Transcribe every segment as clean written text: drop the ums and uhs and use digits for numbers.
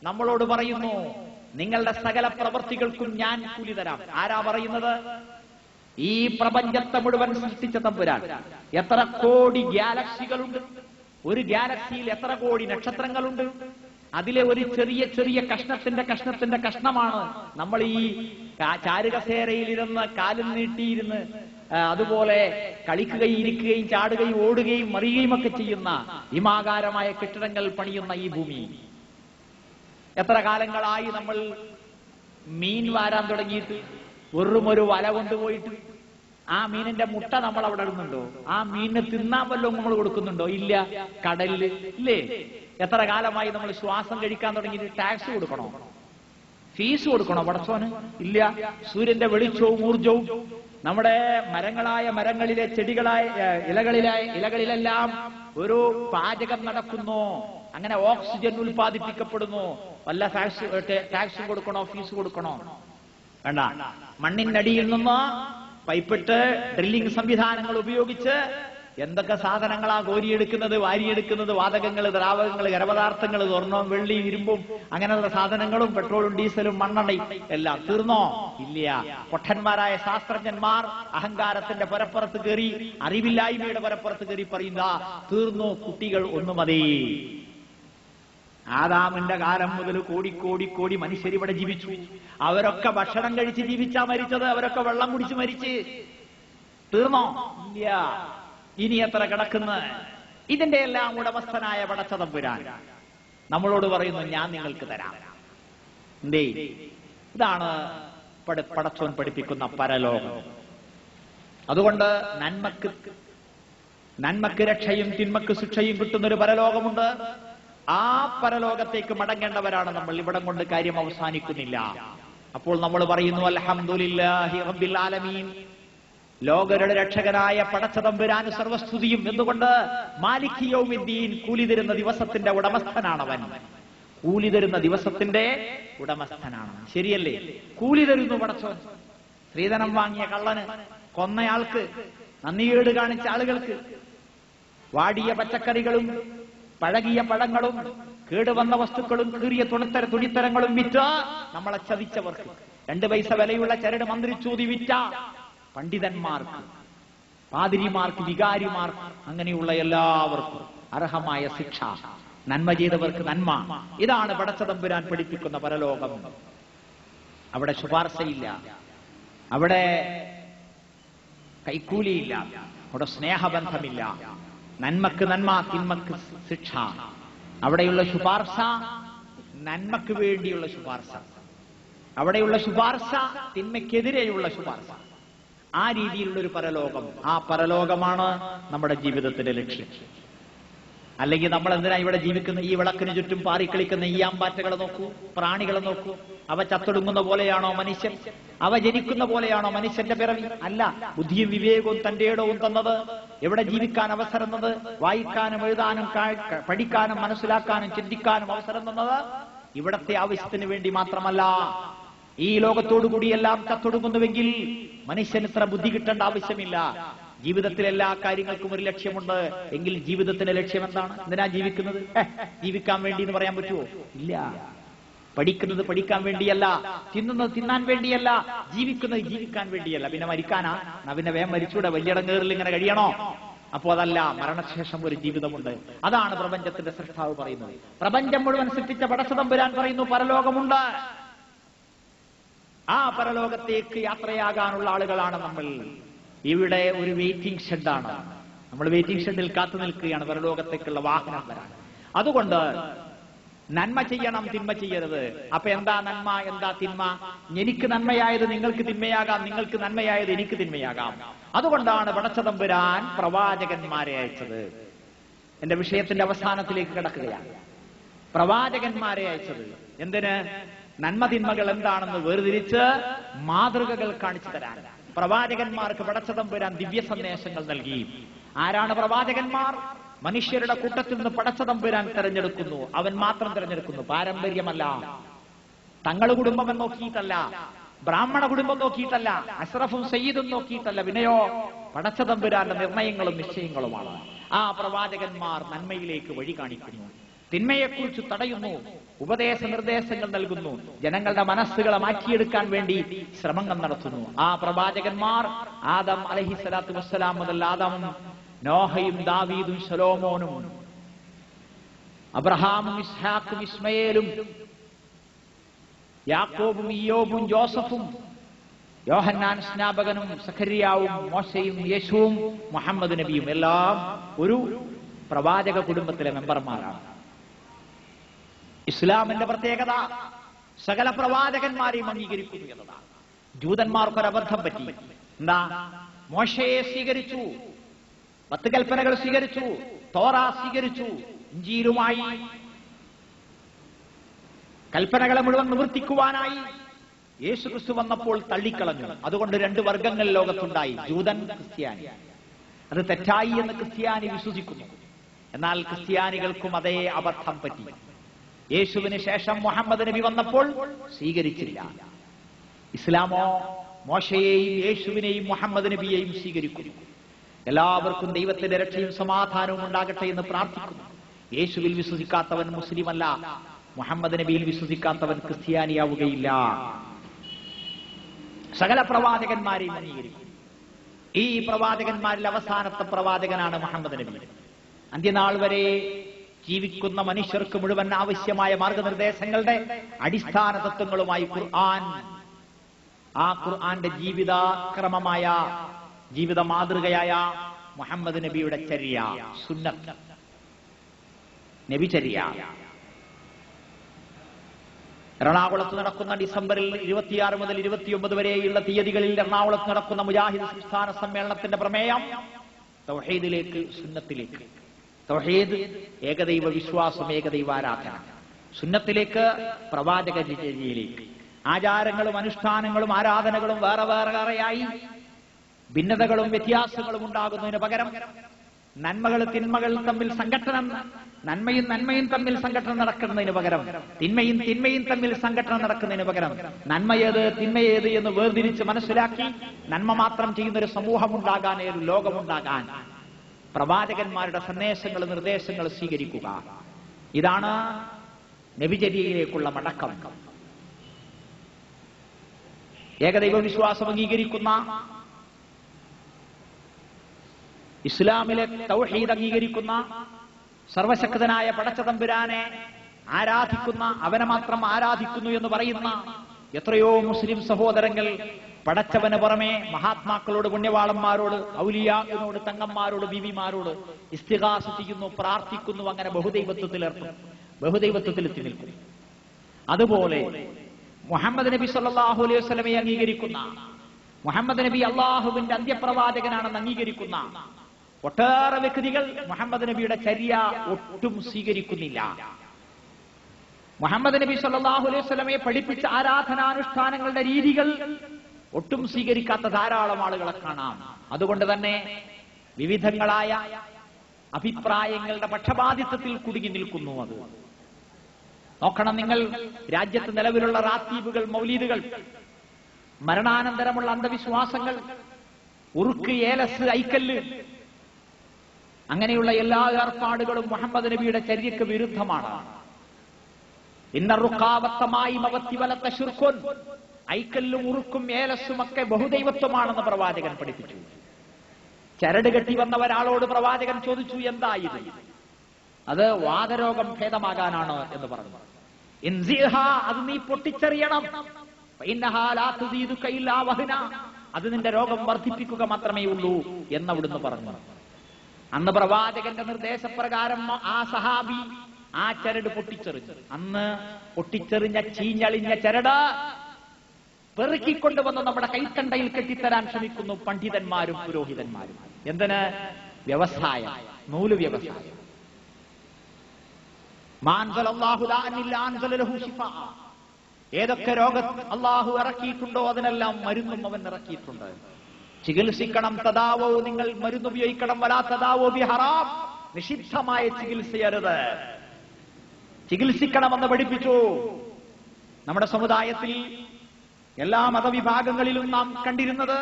നമ്മളോട് പറയുന്നു, നിങ്ങളുടെ സകല പ്രവൃത്തികൾക്കും ഞാൻ കൂലി തരാം. ആരാ പറയുന്നത്? ഈ പ്രപഞ്ചത്തെ മുഴുവൻ സൃഷ്ടിച്ച തമ്പുരാൻ. എത്ര കോടി ഗാലക്സികളുണ്ട്, ഒരു ഗാലക്സിയിൽ എത്ര കോടി നക്ഷത്രങ്ങളുണ്ട്. അതിലെ ഒരു ചെറിയ ചെറിയ കഷ്ണത്തിന്റെ കഷ്ണമാണ് നമ്മൾ ഈ ചാരുകസേരയിലിരുന്ന് കാലിൽ നീട്ടിയിരുന്ന് അതുപോലെ കളിക്കുകയും ഇരിക്കുകയും ചാടുകയും ഓടുകയും മറിയുകയും ഒക്കെ ചെയ്യുന്ന ഹിമാകാരമായ കെട്ടിടങ്ങൾ പണിയുന്ന ഈ ഭൂമി. എത്ര കാലങ്ങളായി നമ്മൾ മീൻ വാരാൻ തുടങ്ങിയിട്ട്, വെറും ഒരു വല കൊണ്ടുപോയിട്ട് ആ മീനിന്റെ മുട്ട നമ്മൾ അവിടെ ഇടുന്നുണ്ടോ? ആ മീനിന് തിന്നാൻ വല്ലതും നമ്മൾ കൊടുക്കുന്നുണ്ടോ? ഇല്ല. കടലില് ഇല്ലേ? എത്ര കാലമായി നമ്മൾ ശ്വാസം കഴിക്കാൻ തുടങ്ങിയിട്ട് ടാക്സ് കൊടുക്കണോ? ഫീസ് കൊടുക്കണോ പടച്ചോന്? ഇല്ല. സൂര്യന്റെ വെളിച്ചവും ഊർജവും നമ്മുടെ മരങ്ങളിലെ ചെടികളായ ഇലകളിലെല്ലാം ഒരു പാചകം നടക്കുന്നു. അങ്ങനെ ഓക്സിജൻ ഉൽപ്പാദിപ്പിക്കപ്പെടുന്നു. വല്ല ടാക്സ് കൊടുക്കണോ? ഫീസ് കൊടുക്കണോ? വേണ്ട. മണ്ണിനടിയിൽ നിന്ന് പൈപ്പിട്ട് ഡ്രില്ലിംഗ് സംവിധാനങ്ങൾ ഉപയോഗിച്ച് എന്തൊക്കെ സാധനങ്ങളാ കോരിയെടുക്കുന്നത്, വാരിയെടുക്കുന്നത്. വാതകങ്ങൾ, ദ്രാവകങ്ങൾ, ഖരപദാർത്ഥങ്ങൾ, സ്വർണ്ണവും വെള്ളിയും ഇരുമ്പും അങ്ങനെയുള്ള സാധനങ്ങളും പെട്രോളും ഡീസലും മണ്ണെണ്ണയും എല്ലാം തീർന്നോ? ഇല്ല. പൊട്ടന്മാരായ ശാസ്ത്രജ്ഞന്മാർ അഹങ്കാരത്തിന്റെ പരപ്പുറത്ത് കയറി, അറിവില്ലായ്മയുടെ പരപ്പുറത്ത് കയറി പറയുന്ന തീർന്നു, കുട്ടികൾ ഒന്നു മതി. ആദാമിന്റെ കാലം മുതൽ കോടി മനുഷ്യർ ഇവിടെ ജീവിച്ചു. അവരൊക്കെ ഭക്ഷണം കഴിച്ച് ജീവിച്ചാ മരിച്ചത്. അവരൊക്കെ വെള്ളം കുടിച്ച് മരിച്ച്. തീർന്നോ? ഇല്ല. ഇനി എത്ര കിടക്കുന്ന? ഇതിന്റെ എല്ലാം ഉടമസ്ഥനായ പടച്ച തമ്പുരാൻ നമ്മളോട് പറയുന്നു, ഞാൻ നിങ്ങൾക്ക് തരാം. എന്തേ? ഇതാണ് പടച്ചോൻ പഠിപ്പിക്കുന്ന പരലോകം. അതുകൊണ്ട് നന്മക്ക് രക്ഷയും തിന്മക്ക് ശിക്ഷയും കിട്ടുന്നൊരു പരലോകമുണ്ട്. ആ പരലോകത്തേക്ക് മടങ്ങേണ്ടവരാണ് നമ്മൾ. ഇവിടം കൊണ്ട് കാര്യം അവസാനിക്കുന്നില്ല. അപ്പോൾ നമ്മൾ പറയുന്നു, അൽഹംദുലില്ലാഹി റബ്ബിൽ ആലമീൻ. ലോകരുടെ രക്ഷകനായ പടച്ച തമ്പുരാന് സർവസ്തുതിയും. എന്തുകൊണ്ട്? മാലിക് യൗമിദ്ദീൻ, കൂലി തരുന്ന ദിവസത്തിന്റെ ഉടമസ്ഥനാണവൻ. കൂലി തരുന്ന ദിവസത്തിന്റെ ഉടമസ്ഥനാണ്. ശരിയല്ലേ? കൂലി തരുന്നു പടച്ചോൻ. സ്ത്രീധനം വാങ്ങിയ കള്ളന്, കൊന്നയാൾക്ക്, നന്ദികേട് കാണിച്ച ആളുകൾക്ക്, വാടിയ പച്ചക്കറികളും പഴകിയ പഴങ്ങളും കേടുവന്ന വസ്തുക്കളും കീറിയ തുണിത്തരങ്ങളും വിറ്റ നമ്മളെ ചതിച്ചവർക്ക്, 2 പൈസ വിലയുള്ള ചരട് മന്ത്രിച്ചൂതി വിറ്റ പണ്ഡിതന്മാർക്ക്, പാതിരിമാർക്ക്, വികാരിമാർക്ക്, അങ്ങനെയുള്ള എല്ലാവർക്കും അർഹമായ ശിക്ഷ. നന്മ ചെയ്തവർക്ക് നന്മ. ഇതാണ് പടച്ച തമ്പുരാൻ പഠിപ്പിക്കുന്ന പരലോകം. അവിടെ ശുപാർശയില്ല, അവിടെ കൈക്കൂലിയില്ല, അവിടെ സ്നേഹബന്ധമില്ല. നന്മക്ക് നന്മ, തിന്മക്ക് ശിക്ഷ. അവിടെയുള്ള ശുപാർശ നന്മക്ക് വേണ്ടിയുള്ള ശുപാർശ, അവിടെയുള്ള ശുപാർശ തിന്മയ്ക്കെതിരെയുള്ള ശുപാർശ. ആ രീതിയിലുള്ള ഒരു പരലോകം. ആ പരലോകമാണ് നമ്മുടെ ജീവിതത്തിന്റെ ലക്ഷ്യം. അല്ലെങ്കിൽ നമ്മൾ എന്തിനാ ഇവിടെ ജീവിക്കുന്ന? ഈ വിളക്കിന് ചുറ്റും പാറിക്കളിക്കുന്ന ഈ ആമ്പാറ്റകളെ നോക്കൂ, പ്രാണികളെ നോക്കൂ. അവ ചത്തൊടുങ്ങുന്ന പോലെയാണോ മനുഷ്യൻ? അവ ജനിക്കുന്ന പോലെയാണോ മനുഷ്യന്റെ പിറവി? അല്ല. ബുദ്ധിയും വിവേകവും തന്റെ ഇടവും തന്നത്, എവിടെ ജീവിക്കാൻ അവസരം തന്നത്, വായിക്കാനും എഴുതാനും പഠിക്കാനും മനസ്സിലാക്കാനും ചിന്തിക്കാനും അവസരം തന്നത് ഇവിടത്തെ ആവശ്യത്തിന് വേണ്ടി മാത്രമല്ല. ഈ ലോകത്തോടുകൂടി എല്ലാം ചത്തൊടുങ്ങുന്നുവെങ്കിൽ മനുഷ്യന് ഇത്ര ബുദ്ധി കിട്ടേണ്ട ആവശ്യമില്ല. ജീവിതത്തിൽ എല്ലാ കാര്യങ്ങൾക്കും ഒരു ലക്ഷ്യമുണ്ട്. എങ്കിൽ ജീവിതത്തിന്റെ ലക്ഷ്യം എന്താണ്? എന്തിനാ ജീവിക്കുന്നത്? ജീവിക്കാൻ വേണ്ടി എന്ന് പറയാൻ പറ്റുമോ? ഇല്ല. പഠിക്കുന്നത് പഠിക്കാൻ വേണ്ടിയല്ല, തിന്നുന്നത് തിന്നാൻ വേണ്ടിയല്ല, ജീവിക്കുന്നത് ജീവിക്കാൻ വേണ്ടിയല്ല. പിന്നെ മരിക്കാനാ? പിന്നെ വേഗം മരിച്ചൂടെ? വലിയടങ്ങേറിൽ ഇങ്ങനെ കഴിയണോ? അപ്പോ അതല്ല, മരണശേഷം ഒരു ജീവിതമുണ്ട്. അതാണ് പ്രപഞ്ചത്തിന്റെ സൃഷ്ടാവ് പറയുന്നത്. പ്രപഞ്ചം മുഴുവൻ സൃഷ്ടിച്ച പടച്ച തമ്പുരാൻ പറയുന്നു, പരലോകമുണ്ട്. ആ പരലോകത്തേക്ക് യാത്രയാകാനുള്ള ആളുകളാണ് നമ്മൾ. ഇവിടെ ഒരു വെയിറ്റിംഗ് ഷെഡാണ്. നമ്മൾ വെയിറ്റിംഗ് ഷെഡിൽ കാത്തു നിൽക്കുകയാണ് പരലോകത്തേക്കുള്ള വാഹനം വരാൻ. അതുകൊണ്ട് നന്മ ചെയ്യണം, തിന്മ ചെയ്യരുത്. അപ്പൊ എന്താ നന്മ, എന്താ തിന്മ? എനിക്ക് നന്മയായത് നിങ്ങൾക്ക് തിന്മയാകാം, നിങ്ങൾക്ക് നന്മയായത് എനിക്ക് തിന്മയാകാം. അതുകൊണ്ടാണ് പടച്ച തമ്പുരാൻ പ്രവാചകന്മാരെ അയച്ചത്. എന്റെ വിഷയത്തിന്റെ അവസാനത്തിലേക്ക് കിടക്കുകയാണ്. പ്രവാചകന്മാരെ അയച്ചത് എന്തിന്? നന്മ തിന്മകൾ എന്താണെന്ന് വേർതിരിച്ച് മാതൃകകൾ കാണിച്ചു തരാൻ. പ്രവാചകന്മാർക്ക് പടച്ച തമ്പുരാൻ ദിവ്യ സന്ദേശങ്ങൾ നൽകി. ആരാണ് പ്രവാചകന്മാർ? മനുഷ്യരുടെ കൂട്ടത്തിൽ നിന്ന് പടച്ച തമ്പുരാൻ തെരഞ്ഞെടുക്കുന്നു. അവൻ മാത്രം തെരഞ്ഞെടുക്കുന്നു. പാരമ്പര്യമല്ല, തങ്ങളുടെ കുടുംബം നോക്കിയിട്ടല്ല, ബ്രാഹ്മണ കുടുംബം നോക്കിയിട്ടല്ല, അഷ്റഫും സയ്യിദും നോക്കിയിട്ടല്ല. പിന്നെയോ പടച്ച തമ്പുരാന്റെ നിർണയങ്ങളും നിശ്ചയങ്ങളുമാണ്. ആ പ്രവാചകന്മാർ നന്മയിലേക്ക് വഴി കാണിക്കുന്നു. തിന്മയെക്കുറിച്ച് തടയുന്നു, ഉപദേശ നിർദ്ദേശങ്ങൾ നൽകുന്നു, ജനങ്ങളുടെ മനസ്സുകളെ മാറ്റിയെടുക്കാൻ വേണ്ടി ശ്രമങ്ങൾ നടത്തുന്നു. ആ പ്രവാചകന്മാർ ആദം അലൈഹിസ്സലാത്തു വസ്സലാം മുതൽ ആദമും നോഹയും ദാവീദും ശലോമോനും അബ്രഹാമും ഇസ്ഹാഖും ഇസ്മയേലും യാക്കോബും ഇയ്യോബും ജോസഫും യോഹന്നാൻ സ്നാപകനും സഖരിയാവും മോശയും യേശുവും മുഹമ്മദ് നബിയും എല്ലാം ഒരു പ്രവാചക കുടുംബത്തിലെ മെമ്പർമാരാണ്. ഇസ്ലാമിന്റെ പ്രത്യേകത സകല പ്രവാചകന്മാരെയും അംഗീകരിക്കുന്നു എന്നതാണ്. ജൂതന്മാർക്കൊരബദ്ധം പറ്റി. എന്താ? മോശയെ സ്വീകരിച്ചു, 10 കൽപ്പനകൾ സ്വീകരിച്ചു, തോറ സ്വീകരിച്ചു, ഇഞ്ചീലുമായി കൽപ്പനകളെ മുഴുവൻ നിവർത്തിക്കുവാനായി യേശുക്രിസ്തു വന്നപ്പോൾ തള്ളിക്കളഞ്ഞു. അതുകൊണ്ട് 2 വർഗങ്ങൾ ലോകത്തുണ്ടായി, ജൂതൻ, ക്രിസ്ത്യാനി. അത് തെറ്റായി എന്ന് ക്രിസ്ത്യാനി വിശ്വസിക്കുന്നു. എന്നാൽ ക്രിസ്ത്യാനികൾക്കും അതേ അബദ്ധം പറ്റി. യേശുവിന് ശേഷം മുഹമ്മദ് നബി വന്നപ്പോൾ സ്വീകരിച്ചില്ല. ഇസ്ലാമോ മോശയെയും യേശുവിനെയും മുഹമ്മദ് നബിയെയും സ്വീകരിക്കുന്നു. എല്ലാവർക്കും ദൈവത്തിന്റെ രക്ഷയും സമാധാനവും ഉണ്ടാകട്ടെ എന്ന് പ്രാർത്ഥിക്കുന്നു. യേശുവിൽ വിശ്വസിക്കാത്തവൻ മുസ്ലിമല്ല, മുഹമ്മദ് നബിയിൽ വിശ്വസിക്കാത്തവൻ ക്രിസ്ത്യാനിയാവുകയില്ല. സകല പ്രവാചകന്മാരെയും അംഗീകരിക്കും. ഈ പ്രവാചകന്മാരിൽ അവസാനത്തെ പ്രവാചകനാണ് മുഹമ്മദ് നബി. അന്ത്യനാൾ വരെ ജീവിക്കുന്ന മനുഷ്യർക്ക് മുഴുവൻ ആവശ്യമായ മാർഗനിർദ്ദേശങ്ങളുടെ അടിസ്ഥാന തത്വങ്ങളുമായി ഖുർആൻ, ആ ഖുർആന്റെ ജീവിതക്രമമായ ജീവിത മാതൃകയായ മുഹമ്മദ് നബിയുടെ ചര്യ, സുന്നത്ത്, നബിചര്യ. എറണാകുളത്ത് നടക്കുന്ന ഡിസംബറിൽ 26 മുതൽ 29 വരെയുള്ള തീയതികളിൽ എറണാകുളത്ത് നടക്കുന്ന മുജാഹിദ് സംസ്ഥാന സമ്മേളനത്തിന്റെ പ്രമേയം തൗഹീദിലേക്ക്, സുന്നത്തിലേക്ക്. തൗഹീദ് ഏകദൈവ വിശ്വാസം, ഏകദൈവാരാധന. സുന്നത്തിലേക്ക് പ്രവാചകചര്യയിലേക്ക്. ആചാരങ്ങളും അനുഷ്ഠാനങ്ങളും ആരാധനകളും വേറെ വേറെയായി ഭിന്നതകളും വ്യത്യാസങ്ങളും ഉണ്ടാകുന്നതിന് പകരം നന്മകൾ തിന്മകൾ തമ്മിൽ സംഘട്ടനം, നന്മയും നന്മയും തമ്മിൽ സംഘട്ടനം നടക്കുന്നതിന് പകരം തിന്മയും തിന്മയും തമ്മിൽ സംഘട്ടനം നടക്കുന്നതിന് പകരം നന്മയേത് തിന്മയേത് എന്ന് വേർതിരിച്ച് മനസ്സിലാക്കി നന്മ മാത്രം ചെയ്യുന്നൊരു സമൂഹമുണ്ടാകാൻ, ഒരു ലോകമുണ്ടാകാൻ പ്രവാചകന്മാരുടെ സന്ദേശങ്ങൾ, നിർദ്ദേശങ്ങൾ സ്വീകരിക്കുക. ഇതാണ് നബിചര്യയിലേക്കുള്ള മടക്കം. ഏകദൈവ വിശ്വാസം അംഗീകരിക്കുന്ന, ഇസ്ലാമിലെ തൗഹീദ് അംഗീകരിക്കുന്ന, സർവശക്തനായ പടച്ചതമ്പുരാനെ ആരാധിക്കുന്ന, അവനെ മാത്രം ആരാധിക്കുന്നു എന്ന് പറയുന്ന എത്രയോ മുസ്ലിം സഹോദരങ്ങൾ പടച്ചവന് പുറമെ മഹാത്മാക്കളോട്, പുണ്യവാളന്മാരോട്, ഔലിയാവിനോട്, തങ്ങന്മാരോട്, ബീവിമാരോട് ഇസ്തിഗാസ ചെയ്യുന്നു, പ്രാർത്ഥിക്കുന്നു. അങ്ങനെ ബഹുദൈവത്വത്തിലെത്തി നിൽക്കുന്നു. അതുപോലെ മുഹമ്മദ് നബി സല്ലല്ലാഹു അലൈഹി വസല്ലമയെ അംഗീകരിക്കുന്ന, മുഹമ്മദ് നബി അള്ളാഹുവിന്റെ അന്ത്യപ്രവാചകനാണെന്ന് അംഗീകരിക്കുന്ന ഒട്ടേറെ വ്യക്തികൾ മുഹമ്മദ് നബിയുടെ ചര്യ ഒട്ടും സ്വീകരിക്കുന്നില്ല. മുഹമ്മദ് നബി സല്ലല്ലാഹു അലൈഹി വസല്ലമയെ പഠിപ്പിച്ച ആരാധനാനുഷ്ഠാനങ്ങളുടെ രീതികൾ ഒട്ടും സ്വീകരിക്കാത്ത ധാരാളം ആളുകളെ കാണാം. അതുകൊണ്ട് തന്നെ വിവിധങ്ങളായ അഭിപ്രായങ്ങളുടെ പക്ഷപാതിത്വത്തിൽ കുടുങ്ങി നിൽക്കുന്നു. അത് നോക്കണം നിങ്ങൾ. രാജ്യത്ത് നിലവിലുള്ള റാത്തീബുകൾ, മൗലീദുകൾ, മരണാനന്തരമുള്ള അന്ധവിശ്വാസങ്ങൾ, ഉറുക്ക്, ഏലസ്, ഐക്കല്ല്, അങ്ങനെയുള്ള എല്ലാ ഏർപ്പാടുകളും മുഹമ്മദ് നബിയുടെ ചര്യക്ക് വിരുദ്ധമാണ്. ഐക്കല്ലും ഉറുക്കും ഏലസും ഒക്കെ ബഹുദൈവത്വമാണെന്ന് പ്രവാചകൻ പഠിപ്പിച്ചു. ചരട് കെട്ടി വന്ന ഒരാളോട് പ്രവാചകൻ ചോദിച്ചു, എന്താ ഇത്? അത് വാതരോഗം ഭേദമാകാനാണ് എന്ന് പറഞ്ഞു. അത് നീ പൊട്ടിച്ചെറിയണം, അത് നിന്റെ രോഗം വർദ്ധിപ്പിക്കുക മാത്രമേ ഉള്ളൂ എന്നവിടുന്ന് പറഞ്ഞു. അന്ന് പ്രവാചകന്റെ നിർദ്ദേശപ്രകാരം ആ സഹാബി ആ ചരട് പൊട്ടിച്ചെറിഞ്ഞു. അന്ന് പൊട്ടിച്ചെറിഞ്ഞ ചീഞ്ഞളിഞ്ഞ ചരട് പെറുക്കിക്കൊണ്ടുവന്ന് നമ്മുടെ കൈത്തണ്ടയിൽ കെട്ടിത്തരാൻ ശ്രമിക്കുന്നു പണ്ഡിതന്മാരും പുരോഹിതന്മാരും. എന്തിന്? വ്യവസായം, നൂല് വ്യവസായം. ഏതൊക്കെ രോഗം അള്ളാഹു ഇറക്കിയിട്ടുണ്ടോ അതിനെല്ലാം മരുന്നും അവൻ ഇറക്കിയിട്ടുണ്ട്. ചികിത്സിക്കണം, തദാവോ, നിങ്ങൾ മരുന്നുപയോഗിക്കണം. വലാ തദാവോ ബി ഹറാം, നിഷിദ്ധമായ ചികിത്സയരുത്, ചികിത്സിക്കണമെന്ന് പഠിപ്പിച്ചു. നമ്മുടെ സമുദായത്തിൽ എല്ലാ മതവിഭാഗങ്ങളിലും നാം കണ്ടിരുന്നത്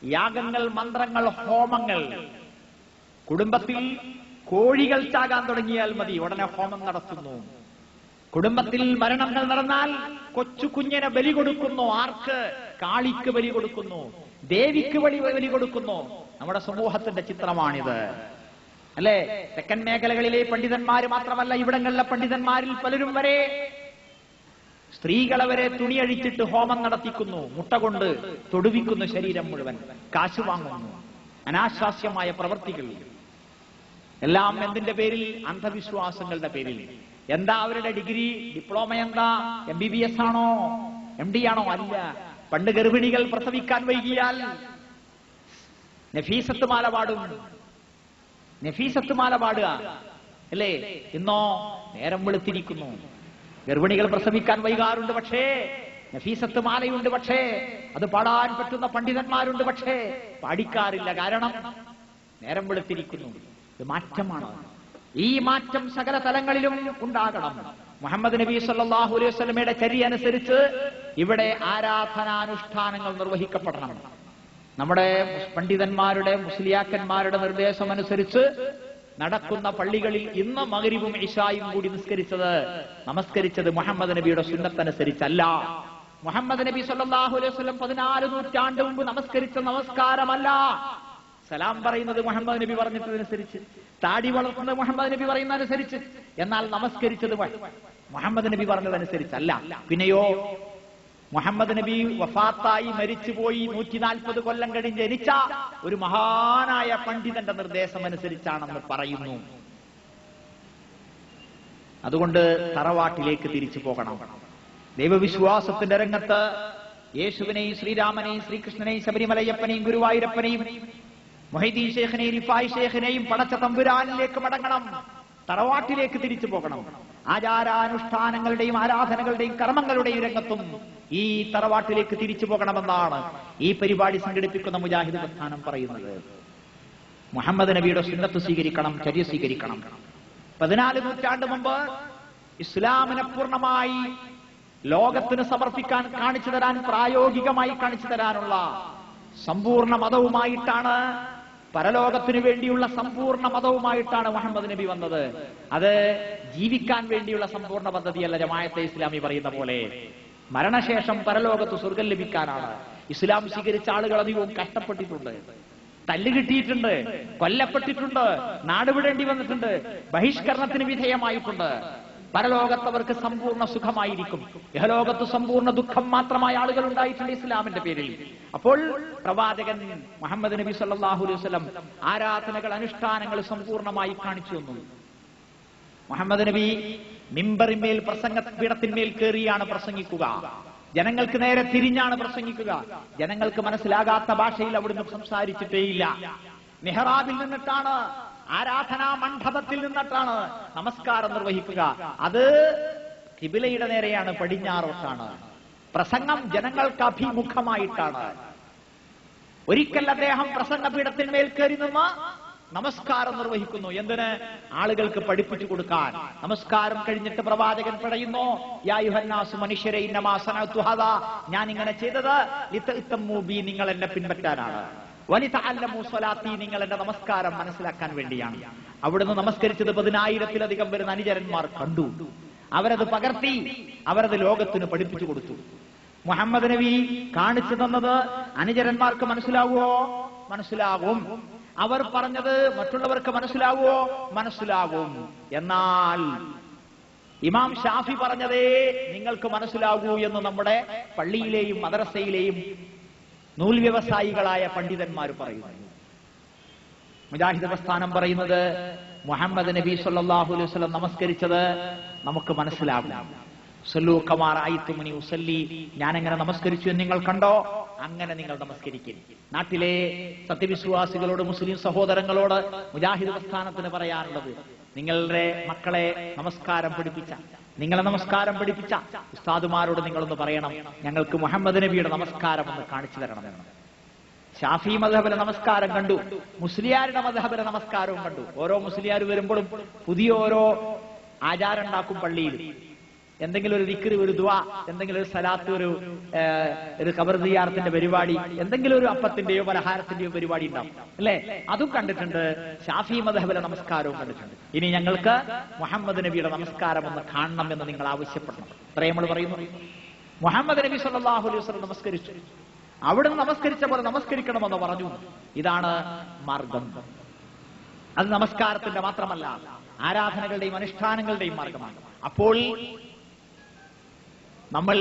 യാഗങ്ങൾ, മന്ത്രങ്ങൾ, ഹോമങ്ങൾ. കുടുംബത്തിൽ കോഴികൾ ചാകാൻ തുടങ്ങിയാൽ മതി, ഉടനെ ഹോമം നടത്തുന്നു. കുടുംബത്തിൽ മരണങ്ങൾ നടന്നാൽ കൊച്ചു കുഞ്ഞിനെ ബലി കൊടുക്കുന്നു. ആർക്ക്? കാളിക്ക് ബലി കൊടുക്കുന്നു, ദേവിക്ക് ബലി കൊടുക്കുന്നു. നമ്മുടെ സമൂഹത്തിന്റെ ചിത്രമാണിത്, അല്ലേ? തെക്കൻ മേഖലകളിലെ പണ്ഡിതന്മാര് മാത്രമല്ല, ഇവിടങ്ങളിലെ പണ്ഡിതന്മാരിൽ പലരും വരെ സ്ത്രീകളെ വരെ തുണിയഴിച്ചിട്ട് ഹോമം നടത്തിക്കുന്നു, മുട്ട കൊണ്ട് തൊടുവിക്കുന്നു ശരീരം മുഴുവൻ, കാശ് വാങ്ങുന്നു. അനാശാസ്യമായ പ്രവൃത്തികൾ എല്ലാം എന്തിന്റെ പേരിൽ? അന്ധവിശ്വാസങ്ങളുടെ പേരിൽ. എന്താ അവരുടെ ഡിഗ്രി, ഡിപ്ലോമ എന്താ? MBBS ആണോ, MD ആണോ? അല്ല. പണ്ട് ഗർഭിണികൾ പ്രസവിക്കാൻ വൈകിയാൽ നഫീസത്ത് മാല പാടും, നഫീസത്ത് മാല പാടുക, അല്ലേ? ഇന്നോ നേരം വെളുത്തിരിക്കുന്നു. ഗർഭിണികൾ പ്രസവിക്കാൻ വൈകാറുണ്ട്, പക്ഷേ നഫീസത്ത് മാലയുണ്ട്, പക്ഷേ അത് പാടാൻ പറ്റുന്ന പണ്ഡിതന്മാരുണ്ട്, പക്ഷേ പാടിക്കാറില്ല. കാരണം നേരം വെളുത്തിരിക്കുന്നു. ഇത് മാറ്റമാണ്. ഈ മാറ്റം സകല തലങ്ങളിലും ഉണ്ടാകണം. മുഹമ്മദ് നബി സല്ലല്ലാഹു അലൈഹി വസല്ലമയുടെ ചര്യ അനുസരിച്ച് ഇവിടെ ആരാധനാനുഷ്ഠാനങ്ങൾ നിർവഹിക്കപ്പെടണം. നമ്മുടെ പണ്ഡിതന്മാരുടെ, മുസ്ലിയാക്കന്മാരുടെ നിർദ്ദേശം അനുസരിച്ച് നടക്കുന്ന പള്ളികളിൽ ഇന്ന് മഗ്രിബും ഇശായും കൂടി നമസ്കരിച്ചത് മുഹമ്മദ് നബിയുടെ സുന്നത്തനുസരിച്ചല്ല. മുഹമ്മദ് നബി സല്ലല്ലാഹു അലൈഹി വസല്ലം 14 നൂറ്റാണ്ട് മുമ്പ് നമസ്കരിച്ച നമസ്കാരമല്ല. സലാം പറയുന്നത് മുഹമ്മദ് നബി പറഞ്ഞിട്ടതനുസരിച്ച്, താടി വളർത്തുന്നത് മുഹമ്മദ് നബി പറയുന്നതനുസരിച്ച്. എന്നാൽ നമസ്കരിച്ചത് മുഹമ്മദ് നബി പറഞ്ഞതനുസരിച്ചല്ല. പിന്നെയോ മുഹമ്മദ് നബി വഫാത്തായി മരിച്ചുപോയി 140 കൊല്ലം കഴിഞ്ഞ് ജനിച്ച ഒരു മഹാനായ പണ്ഡിതന്റെ നിർദ്ദേശം അനുസരിച്ചാണെന്ന് പറയുന്നു. അതുകൊണ്ട് തറവാട്ടിലേക്ക് തിരിച്ചു പോകണം. ദൈവവിശ്വാസത്തിന്റെ രംഗത്ത് യേശുവിനെയും ശ്രീരാമനെയും ശ്രീകൃഷ്ണനെയും ശബരിമലയ്യപ്പനെയും ഗുരുവായൂരപ്പനെയും മുഹൈദ്ദീൻ ശൈഖിനെയും റിഫായി ശൈഖിനെയും പടച്ച തമ്പുരാനിലേക്ക് മടങ്ങണം. തറവാട്ടിലേക്ക് തിരിച്ചു പോകണം. ആചാരാനുഷ്ഠാനങ്ങളുടെയും ആരാധനകളുടെയും കർമ്മങ്ങളുടെയും രംഗത്തും ഈ തറവാട്ടിലേക്ക് തിരിച്ചു പോകണമെന്നാണ് ഈ പരിപാടി സംഘടിപ്പിക്കുന്ന മുജാഹിദ് പ്രസ്ഥാനം പറയുന്നത്. മുഹമ്മദ് നബിയുടെ സുന്നത്ത് സ്വീകരിക്കണം, ചര്യ സ്വീകരിക്കണം. 14 നൂറ്റാണ്ട് മുമ്പ് ഇസ്ലാമിനെ പൂർണ്ണമായി ലോകത്തിന് സമർപ്പിക്കാൻ, കാണിച്ചു തരാൻ, പ്രായോഗികമായി കാണിച്ചു തരാനുള്ള സമ്പൂർണ്ണ മതവുമായിട്ടാണ്, പരലോകത്തിനു വേണ്ടിയുള്ള സമ്പൂർണ്ണ മതവുമായിട്ടാണ് മുഹമ്മദ് നബി വന്നത്. അത് ജീവിക്കാൻ വേണ്ടിയുള്ള സമ്പൂർണ്ണ പദ്ധതിയല്ല. ജമാഅത്തെ ഇസ്ലാമി പറയുന്ന പോലെ മരണശേഷം പരലോകത്ത് സ്വർഗം ലഭിക്കാനാണ്. ഇസ്ലാം സ്വീകരിച്ച ആളുകൾ അധികവും കഷ്ടപ്പെട്ടിട്ടുണ്ട്, തല്ലുകിട്ടിയിട്ടുണ്ട്, കൊല്ലപ്പെട്ടിട്ടുണ്ട്, നാടുവിടേണ്ടി വന്നിട്ടുണ്ട്, ബഹിഷ്കരണത്തിന് വിധേയമായിട്ടുണ്ട്. പരലോകത്തവർക്ക് സമ്പൂർണ്ണ സുഖമായിരിക്കും. ഇഹലോകത്ത് സമ്പൂർണ്ണ ദുഃഖം മാത്രമായ ആളുകൾ ഉണ്ടായിട്ടുണ്ട് ഇസ്ലാമിന്റെ പേരിൽ. അപ്പോൾ പ്രവാചകൻ മുഹമ്മദ് നബി സല്ലല്ലാഹു അലൈഹി വസല്ലം ആരാധനകൾ, അനുഷ്ഠാനങ്ങൾ സമ്പൂർണ്ണമായി കാണിച്ചു തന്നു. മുഹമ്മദ് നബി മിമ്പറിന്മേൽ, പ്രസംഗപീഠത്തിന്മേൽ കയറിയാണ് പ്രസംഗിക്കുക. ജനങ്ങൾക്ക് നേരെ തിരിഞ്ഞാണ് പ്രസംഗിക്കുക. ജനങ്ങൾക്ക് മനസ്സിലാകാത്ത ഭാഷയിൽ അവിടുന്ന് സംസാരിച്ചിട്ടേയില്ല. മിഹ്റാബിൽ നിന്നിട്ടാണ്, ആരാധനാ മണ്ഡപത്തിൽ നിന്നിട്ടാണ് നമസ്കാരം നിർവഹിക്കുക. അത് ഖിബിലയുടെ നേരെയാണ്, പടിഞ്ഞാറോട്ടാണ്. പ്രസംഗം ജനങ്ങൾക്ക് അഭിമുഖമായിട്ടാണ്. ഒരിക്കൽ അദ്ദേഹം പ്രസംഗപീഠത്തിന്മേൽ കയറി നിന്ന് നമസ്കാരം നിർവഹിക്കുന്നു. എന്തിന്? ആളുകൾക്ക് പഠിപ്പിച്ചു കൊടുക്കാൻ. നമസ്കാരം കഴിഞ്ഞിട്ട് പ്രവാചകൻ പറയുന്നു, യാ യുഹന്നാസു, മനുഷ്യരെ, ഇന്നമാ സനഅതു ഹാദാ, ഞാൻ ഇങ്ങനെ ചെയ്തത് ലിതഅ്തമൂ ബി, നിങ്ങൾ എന്നെ പിൻപറ്റാനാണ്. വലിതഅല്ലമൂ സ്വലാത്തി, നിങ്ങൾ എന്റെ നമസ്കാരം മനസ്സിലാക്കാൻ വേണ്ടിയാണ്. അവിടുന്ന് നമസ്കരിച്ചത് 10,000-ലധികം വരുന്ന അനുചരന്മാർ കണ്ടു. അവരത് പകർത്തി, അവരത് ലോകത്തിന് പഠിപ്പിച്ചു കൊടുത്തു. മുഹമ്മദ് നബി കാണിച്ചു തന്നത് അനുചരന്മാർക്ക് മനസ്സിലാവുമോ? മനസ്സിലാകും. അവർ പറഞ്ഞത് മറ്റുള്ളവർക്ക് മനസ്സിലാവുമോ? മനസ്സിലാകും. എന്നാൽ ഇമാം ഷാഫി പറഞ്ഞതേ നിങ്ങൾക്ക് മനസ്സിലാകൂ എന്ന് നമ്മുടെ പള്ളിയിലെയും മദ്രസയിലെയും നൂൽ വ്യവസായികളായ പണ്ഡിതന്മാർ പറയുന്നു. മുജാഹിദ് പ്രസ്ഥാനം പറയുന്നത് മുഹമ്മദ് നബി സല്ലല്ലാഹു അലൈഹി വസല്ലം നമസ്കരിച്ചത് നമുക്ക് മനസ്സിലാകും. സല്ലു കമാ റഅയ്തുമുനി ഉസല്ലി, ഞാൻ എങ്ങനെ നമസ്കരിച്ചു എന്ന് നിങ്ങൾ കണ്ടോ, അങ്ങനെ നിങ്ങൾ നമസ്കരിക്കും. നാട്ടിലെ സത്യവിശ്വാസികളോട്, മുസ്ലിം സഹോദരങ്ങളോട് മുജാഹിദ് പ്രസ്ഥാനത്തിന് പറയാനുള്ളത്, നിങ്ങളുടെ മക്കളെ നമസ്കാരം പഠിപ്പിച്ച, നിങ്ങളെ നമസ്കാരം പഠിപ്പിച്ച ഉസ്താദുമാരോട് നിങ്ങളൊന്ന് പറയണം, ഞങ്ങൾക്ക് മുഹമ്മദ് നബിയുടെ നമസ്കാരം ഒന്ന് കാണിച്ചു തരണമെന്ന്. ഷാഫി മദ്ഹബിലെ നമസ്കാരം കണ്ടു, മുസ്ലിയാരുടെ മദ്ഹബിലെ നമസ്കാരവും കണ്ടു. ഓരോ മുസ്ലിയാർ വരുമ്പോഴും പുതിയ ഓരോ ആചാരം ഉണ്ടാക്കും പള്ളിയിൽ. എന്തെങ്കിലും ഒരു ദിക്ർ, ഒരു ദുആ, എന്തെങ്കിലും ഒരു സലാത്ത്, ഒരു ഖബർ സിയാറത്തിന്റെ പരിപാടി, എന്തെങ്കിലും ഒരു അപ്പത്തിന്റെയോ പലഹാരത്തിന്റെയോ പരിപാടി ഉണ്ടാവും അല്ലെ? അതും കണ്ടിട്ടുണ്ട്. ശാഫി മദ്ഹബിലെ നമസ്കാരവും കണ്ടിട്ടുണ്ട്. ഇനി ഞങ്ങൾക്ക് മുഹമ്മദ് നബിയുടെ നമസ്കാരം ഒന്ന് കാണണം എന്ന് നിങ്ങൾ ആവശ്യപ്പെടണം. ഇത്രയും നമ്മൾ പറയുന്നു. മുഹമ്മദ് നബി സല്ലല്ലാഹു അലൈഹി വസല്ലം നമസ്കരിച്ചു. അവിടുന്ന് നമസ്കരിച്ച പോലെ നമസ്കരിക്കണമെന്ന് പറഞ്ഞു. ഇതാണ് മാർഗം. അത് നമസ്കാരത്തിന്റെ മാത്രമല്ല, ആരാധനകളുടെയും അനുഷ്ഠാനങ്ങളുടെയും മാർഗമാണ്. അപ്പോൾ നമ്മൾ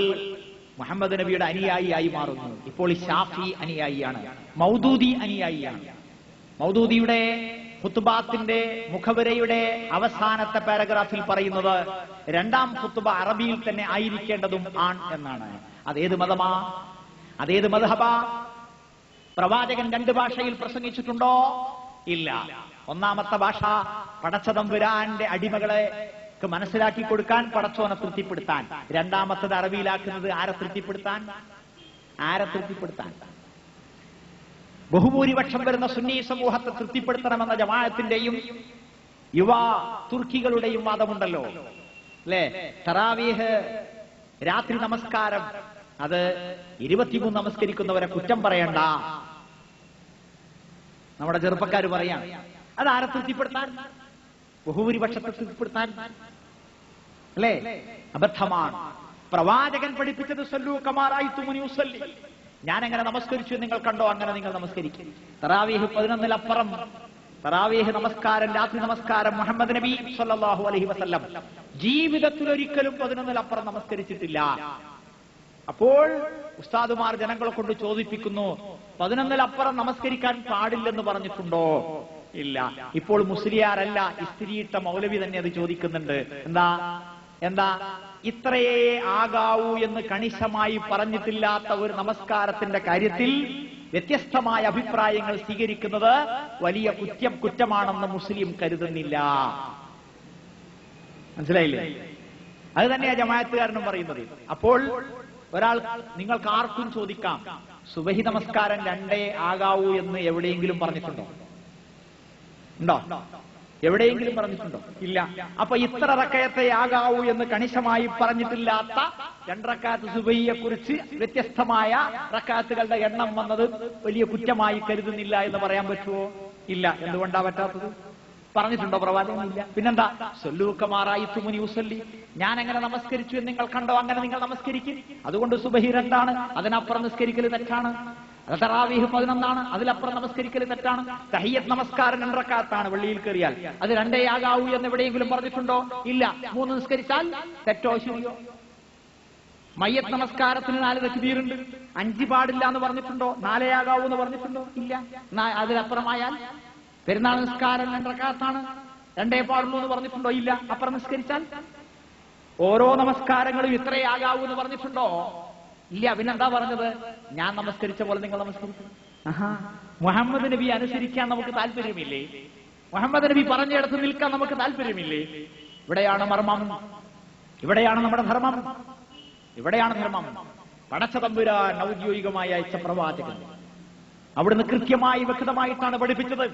മുഹമ്മദ് നബിയുടെ അനുയായിയായി മാറുന്നു. ഇപ്പോൾ ഷാഫി അനുയായിയാണ്, മൗദൂദി അനുയായിയാണ്. മൗദൂദിയുടെ ഖുത്ബാത്തിന്റെ മുഖവരയുടെ അവസാനത്തെ പാരഗ്രാഫിൽ പറയുന്നത് രണ്ടാം ഖുത്ബ അറബിയിൽ തന്നെ ആയിരിക്കേണ്ടതും ആൺ എന്നാണ്. അതേത് മതമാ? അതേത് മദ്ഹബാ? പ്രവാചകൻ രണ്ട് ഭാഷയിൽ പ്രസംഗിച്ചിട്ടുണ്ടോ? ഇല്ല. ഒന്നാമത്തെ ഭാഷ പടച്ചതമ്പുരാന്റെ അടിമകളെ മനസ്സിലാക്കി കൊടുക്കാൻ, പടച്ചോനെ തൃപ്തിപ്പെടുത്താൻ. രണ്ടാമത്തത് അറബിയിലാക്കുന്നത് ആരെ തൃപ്തിപ്പെടുത്താൻ? ബഹുഭൂരിപക്ഷം വരുന്ന സുന്നി സമൂഹത്തെ തൃപ്തിപ്പെടുത്തണമെന്ന ജമാഅത്തിന്റെയും യുവ തുർക്കികളുടെയും വാദമുണ്ടല്ലോ അല്ലെ? തറാവീഹ് രാത്രി നമസ്കാരം അത് 23 നമസ്കരിക്കുന്നവരെ കുറ്റം പറയണ്ട. നമ്മുടെ ചെറുപ്പക്കാർ പറയാം. അത് ആരെ തൃപ്തിപ്പെടുത്താൻ? ബഹുഭൂരിപക്ഷത്തെ തൃപ്തിപ്പെടുത്താൻ അല്ലേ? അബദ്ധമാണ്. പ്രവാചകൻ പഠിപ്പിച്ചത് സല്ലു കമാ റഅയ്തുമുനി ഉസല്ലി. ഞാൻ എങ്ങനെ നമസ്കരിച്ചു നിങ്ങൾ കണ്ടോ, അങ്ങനെ നിങ്ങൾ നമസ്കരിക്കും. തറാവീഹ് 11-ലപ്പുറം തറാവീഹ് നമസ്കാരം, രാത്രി നമസ്കാരം മുഹമ്മദ് നബി സല്ലല്ലാഹു അലൈഹി വസല്ലം ജീവിതത്തിൽ ഒരിക്കലും 11-ലപ്പുറം നമസ്കരിച്ചിട്ടില്ല. അപ്പോൾ ഉസ്താദുമാർ ജനങ്ങളെ കൊണ്ട് ചോദിപ്പിക്കുന്നു, 11-ലപ്പുറം നമസ്കരിക്കാൻ പാടില്ലെന്ന് പറഞ്ഞിട്ടുണ്ടോ? ഇല്ല. ഇപ്പോൾ മുസ്ലിയാരല്ല, ഇസ്തിരിയിട്ട മൗലവി തന്നെ അത് ചോദിക്കുന്നുണ്ട്. എന്താ ഇത്രയേ ആകാവൂ എന്ന് കണിശമായി പറഞ്ഞിട്ടില്ലാത്ത ഒരു നമസ്കാരത്തിന്റെ കാര്യത്തിൽ വ്യത്യസ്തമായ അഭിപ്രായങ്ങൾ സ്വീകരിക്കുന്നത് വലിയ കുറ്റമാണെന്ന് മുസ്ലിം കരുതുന്നില്ല. മനസ്സിലായില്ലേ? അത് തന്നെയാ ജമാഅത്തുകാരനും പറയുന്നത്. അപ്പോൾ ഒരാൾ, നിങ്ങൾക്ക് ആർക്കും ചോദിക്കാം, സുബഹി നമസ്കാരം 2 ആകാവൂ എന്ന് എവിടെയെങ്കിലും പറഞ്ഞിട്ടുണ്ടോ? ഉണ്ടോ? എവിടെയെങ്കിലും പറഞ്ഞിട്ടുണ്ടോ? ഇല്ല. അപ്പൊ ഇത്ര റക്കയത്തെ ആകാവൂ എന്ന് കണിശമായി പറഞ്ഞിട്ടില്ലാത്ത 2 റക്അത്ത് സുബഹിയെ കുറിച്ച് വ്യത്യസ്തമായ റക്അത്തുകളുടെ എണ്ണം വന്നത് വലിയ കുറ്റമായി കരുതുന്നില്ല എന്ന് പറയാൻ പറ്റുമോ? ഇല്ല. എന്തുകൊണ്ടാ പറ്റാത്തത്? പറഞ്ഞിട്ടുണ്ടോ പ്രവാചകൻ? ഇല്ല. പിന്നെന്താ? സല്ലൂ കമാ റഅയ്തുമുനി ഉസല്ലി. ഞാൻ എങ്ങനെ നമസ്കരിച്ചു എന്ന് നിങ്ങൾ കണ്ടോ, അങ്ങനെ നിങ്ങൾ നമസ്കരിക്കും. അതുകൊണ്ട് സുബഹി 2 ആണ്, അതിനപ്പുറം നിസ്കരിക്കൽ തെറ്റാണ്. തറാവീഹ് 11 അതിലപ്പുറം നമസ്കരിക്കൽ തെറ്റാണ്. തഹിയ്യത്ത് നമസ്കാരം 2 റക്അത്താണ് വെള്ളിയിൽ കയറിയാൽ, അത് 2 ആകാവൂ എന്ന് എവിടെയെങ്കിലും പറഞ്ഞിട്ടുണ്ടോ? ഇല്ല. 3 നിസ്കരിച്ചാൽ തെറ്റോ ശരിയോ? മയ്യത്ത് നമസ്കാരത്തിന് 4 തക്ബീറുണ്ട്, 5 പാടില്ല എന്ന് പറഞ്ഞിട്ടുണ്ടോ? 4 ആകാവൂ എന്ന് പറഞ്ഞിട്ടുണ്ടോ? ഇല്ല. അതിലപ്പുറമായാൽ പെരുന്നാൾ നിസ്കാരം 2 റക്അത്താണ്, 2 പാടുള്ളൂ എന്ന് പറഞ്ഞിട്ടുണ്ടോ? ഇല്ല. അപ്പുറം നിസ്കരിച്ചാൽ ഓരോ നമസ്കാരങ്ങളും ഇത്രേ ആകാവൂ എന്ന് പറഞ്ഞിട്ടുണ്ടോ? ഇല്ല. പിന്നെന്താ പറഞ്ഞത്? ഞാൻ നമസ്കരിച്ച പോലെ നിങ്ങൾ നമസ്കരിക്കും. മുഹമ്മദ് നബി അനുസരിക്കാൻ നമുക്ക് താല്പര്യമില്ലേ? മുഹമ്മദ് നബി പറഞ്ഞിടത്ത് നിൽക്കാൻ നമുക്ക് താല്പര്യമില്ലേ? ഇവിടെയാണ് മർമ്മം, ഇവിടെയാണ് നമ്മുടെ ധർമ്മം, ഇവിടെയാണ് ധർമ്മം. പടച്ച തമ്പുരാൻ ഔദ്യോഗികമായി അയച്ച പ്രവാചകൻ അവിടുന്ന് കൃത്യമായി വ്യക്തമായിട്ടാണ് പഠിപ്പിച്ചത്.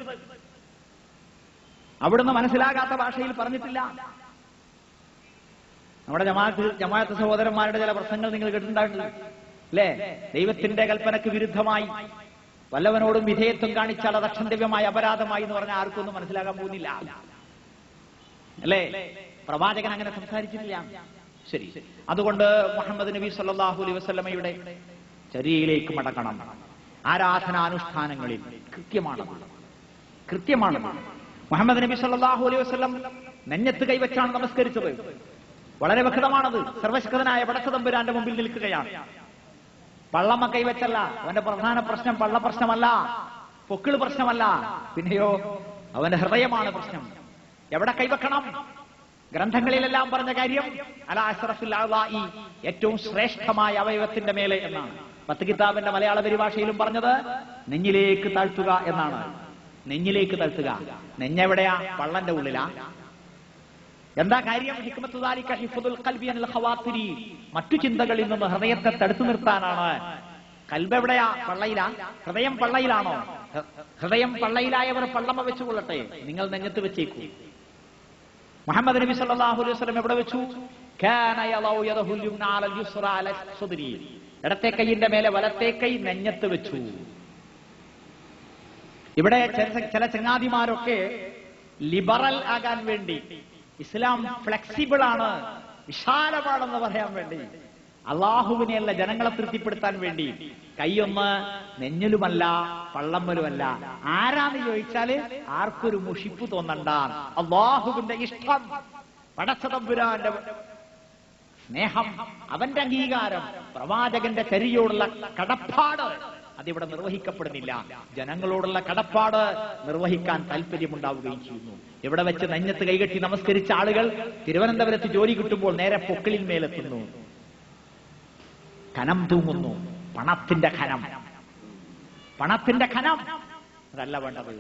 അവിടുന്ന് മനസ്സിലാകാത്ത ഭാഷയിൽ പറഞ്ഞിട്ടില്ല. നമ്മുടെ ജമാഅത്ത് സഹോദരന്മാരുടെ ചില പ്രശ്നങ്ങൾ നിങ്ങൾ കേട്ടിട്ടുണ്ടാകുന്നു അല്ലേ? ദൈവത്തിന്റെ കൽപ്പനക്ക് വിരുദ്ധമായി വല്ലവനോടും വിധേയത്വം കാണിച്ചാൽ അത് അക്ഷന്തവ്യമായ അപരാധമായി എന്ന് പറഞ്ഞാൽ ആർക്കും ഒന്നും മനസ്സിലാക്കാൻ പോകുന്നില്ല അല്ലേ? പ്രവാചകൻ അങ്ങനെ സംസാരിച്ചിട്ടില്ല. ശരി. അതുകൊണ്ട് മുഹമ്മദ് നബി സല്ലല്ലാഹു അലൈഹി വസല്ലമയുടെ ചര്യയിലേക്ക് മടങ്ങണം. ആരാധനാനുഷ്ഠാനങ്ങളിൽ കൃത്യമാണ്. മുഹമ്മദ് നബി സല്ലല്ലാഹു അലൈഹി വസല്ലം നെഞ്ഞത്ത് കൈവച്ചാണ് നമസ്കരിച്ചത്. വളരെ വ്യക്തമാണത്. സർവശക്തനായ പടച്ച തമ്പുരാന്റെ മുമ്പിൽ നിൽക്കുകയാണ്. പള്ളമ്മ കൈവച്ചല്ല. അവന്റെ പ്രധാന പ്രശ്നം പള്ള പ്രശ്നമല്ല, പൊക്കിള് പ്രശ്നമല്ല, പിന്നെയോ അവന്റെ ഹൃദയമാണ് പ്രശ്നം. എവിടെ കൈവക്കണം? ഗ്രന്ഥങ്ങളിലെല്ലാം പറഞ്ഞ കാര്യം അലാ അശ്റഫിൽ അഅ്ളാഇ, ഏറ്റവും ശ്രേഷ്ഠമായ അവയവത്തിന്റെ മേലെ എന്നാണ്. 10 കിതാബിന്റെ മലയാള പരിഭാഷയിലും പറഞ്ഞത് നെഞ്ഞിലേക്ക് താഴ്ത്തുക എന്നാണ്. നെഞ്ഞിലേക്ക് താഴ്ത്തുക. നെഞ്ഞെവിടെയാ? പള്ളന്റെ ഉള്ളിലാ. എന്താ കാര്യം? ഹിക്മത്തു ദാലിക ഹിഫ്ദുൽ ഖൽബി അനിൽ ഖവാത്തിരി, മറ്റു ചിന്തകളിൽ നിന്ന് ഹൃദയത്തെ തടുത്തു നിർത്താനാണ്. കൽബ് എവിടെയാ? പള്ളയിലാ. ഹൃദയം പള്ളയിലാണോ? ഹൃദയം പള്ളയിലായവർ പള്ളമ്മ വെച്ചുകൊള്ളട്ടെ, നിങ്ങൾ നെഞ്ഞത്ത് വെച്ചേക്കൂ. മുഹമ്മദ് നബി സല്ലല്ലാഹു അലൈഹി വസല്ലം എവിടെ വെച്ചു? കാന യളൗ യദഹു യുംന അലൽ യുസ്റ അല സദ്രി, ഇടത്തെ കൈയിന്റെ മേലെ വലത്തെ കൈ നെഞ്ഞത്ത് വെച്ചു. ഇവിടെ ചില ചങ്ങാതിമാരൊക്കെ ലിബറൽ ആകാൻ വേണ്ടി, ഇസ്ലാം ഫ്ലെക്സിബിൾ ആണ്, വിശാലമാണെന്ന് പറയാൻ വേണ്ടി, അള്ളാഹുവിനെയല്ല ജനങ്ങളെ തൃപ്തിപ്പെടുത്താൻ വേണ്ടി കൈയൊന്ന് നെഞ്ഞിലുമല്ല പള്ളമ്മലുമല്ല. ആരാന്ന് ചോദിച്ചാല് ആർക്കൊരു മുഷിപ്പ് തോന്നണ്ട. അള്ളാഹുവിന്റെ ഇഷ്ടം, പടച്ചതമ്പുരാന്റെ സ്നേഹം, അവന്റെ അംഗീകാരം, പ്രവാചകന്റെ ചര്യയോടുള്ള കടപ്പാട് അതിവിടെ നിർവഹിക്കപ്പെടുന്നില്ല. ജനങ്ങളോടുള്ള കടപ്പാട് നിർവഹിക്കാൻ താല്പര്യമുണ്ടാവുകയും ചെയ്യുന്നു. ഇവിടെ വെച്ച് നെഞ്ഞത്ത് കൈകെട്ടി നമസ്കരിച്ച ആളുകൾ തിരുവനന്തപുരത്ത് ജോലി കിട്ടുമ്പോൾ നേരെ പൊക്കിളിൽ മേലെത്തുന്നു, കനം തൂങ്ങുന്നു. പണത്തിന്റെ ഖനം, പണത്തിന്റെ ഖനം അതല്ല വേണ്ടത്.